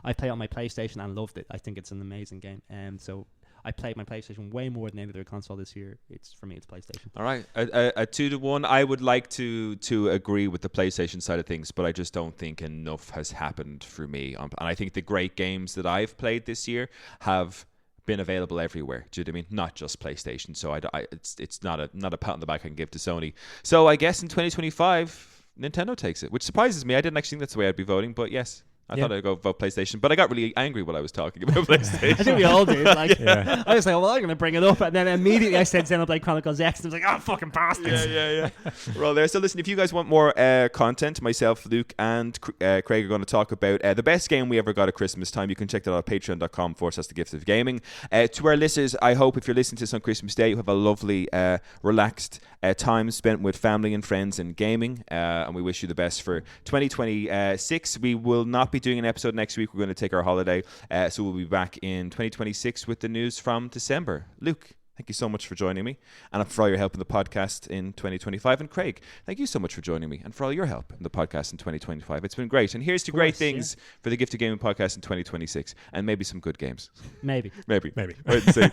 Speaker 3: I played it on my PlayStation and loved it. I think it's an amazing game. So I played my PlayStation way more than any other console this year. For me, it's PlayStation. All
Speaker 1: right, a 2-1. I would like to agree with the PlayStation side of things, but I just don't think enough has happened for me. And I think the great games that I've played this year have been available everywhere. Do you know what I mean? Not just PlayStation. So it's not a pat on the back I can give to Sony. So I guess in 2025, Nintendo takes it, which surprises me. I didn't actually think that's the way I'd be voting, but yes. I thought I'd go vote PlayStation, but I got really angry when I was talking about PlayStation.
Speaker 3: I think we all did. I was like, well, I'm going to bring it up. And then immediately I said Xenoblade Chronicles X. And I was like, oh, fucking bastards.
Speaker 1: Yeah. We're all there. So listen, if you guys want more content, myself, Luke, and Craig are going to talk about the best game we ever got at Christmas time. You can check that out at patreon.com/thegiftofgaming. To our listeners, I hope if you're listening to this on Christmas Day, you have a lovely, relaxed time spent with family and friends and gaming. And we wish you the best for 2026. We will not be doing an episode next week. We're going to take our holiday, so we'll be back in 2026 with the news from December. Luke, thank you so much for joining me and for all your help in the podcast in 2025. And Craig, thank you so much for joining me and for all your help in the podcast in 2025. It's been great. And here's to great things for the Gift of Gaming podcast in 2026 and maybe some good games.
Speaker 3: Maybe.
Speaker 1: Wait and see.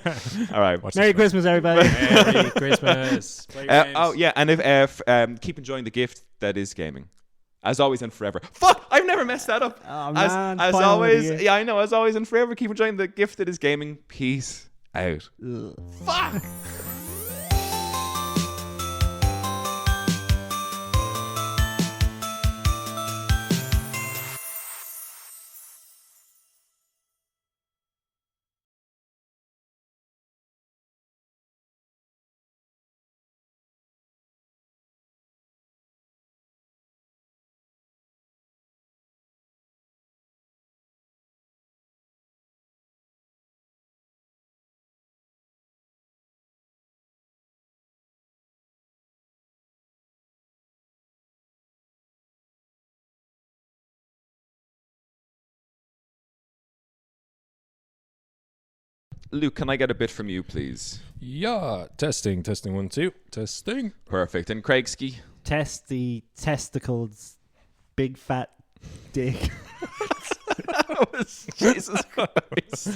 Speaker 1: All right.
Speaker 3: Merry Christmas, everybody.
Speaker 2: Merry Christmas.
Speaker 1: And if keep enjoying the gift that is gaming. As always and forever. Fuck! I've never messed that up.
Speaker 3: Oh, man.
Speaker 1: As always. Yeah, I know. As always and forever, keep enjoying the gift that is gaming. Peace out.
Speaker 3: Ugh.
Speaker 1: Fuck! Luke, can I get a bit from you, please?
Speaker 2: Yeah. Testing 1 2. Testing.
Speaker 1: Perfect. And Craigski?
Speaker 3: Test the testicles, big fat dick.
Speaker 1: Jesus Christ.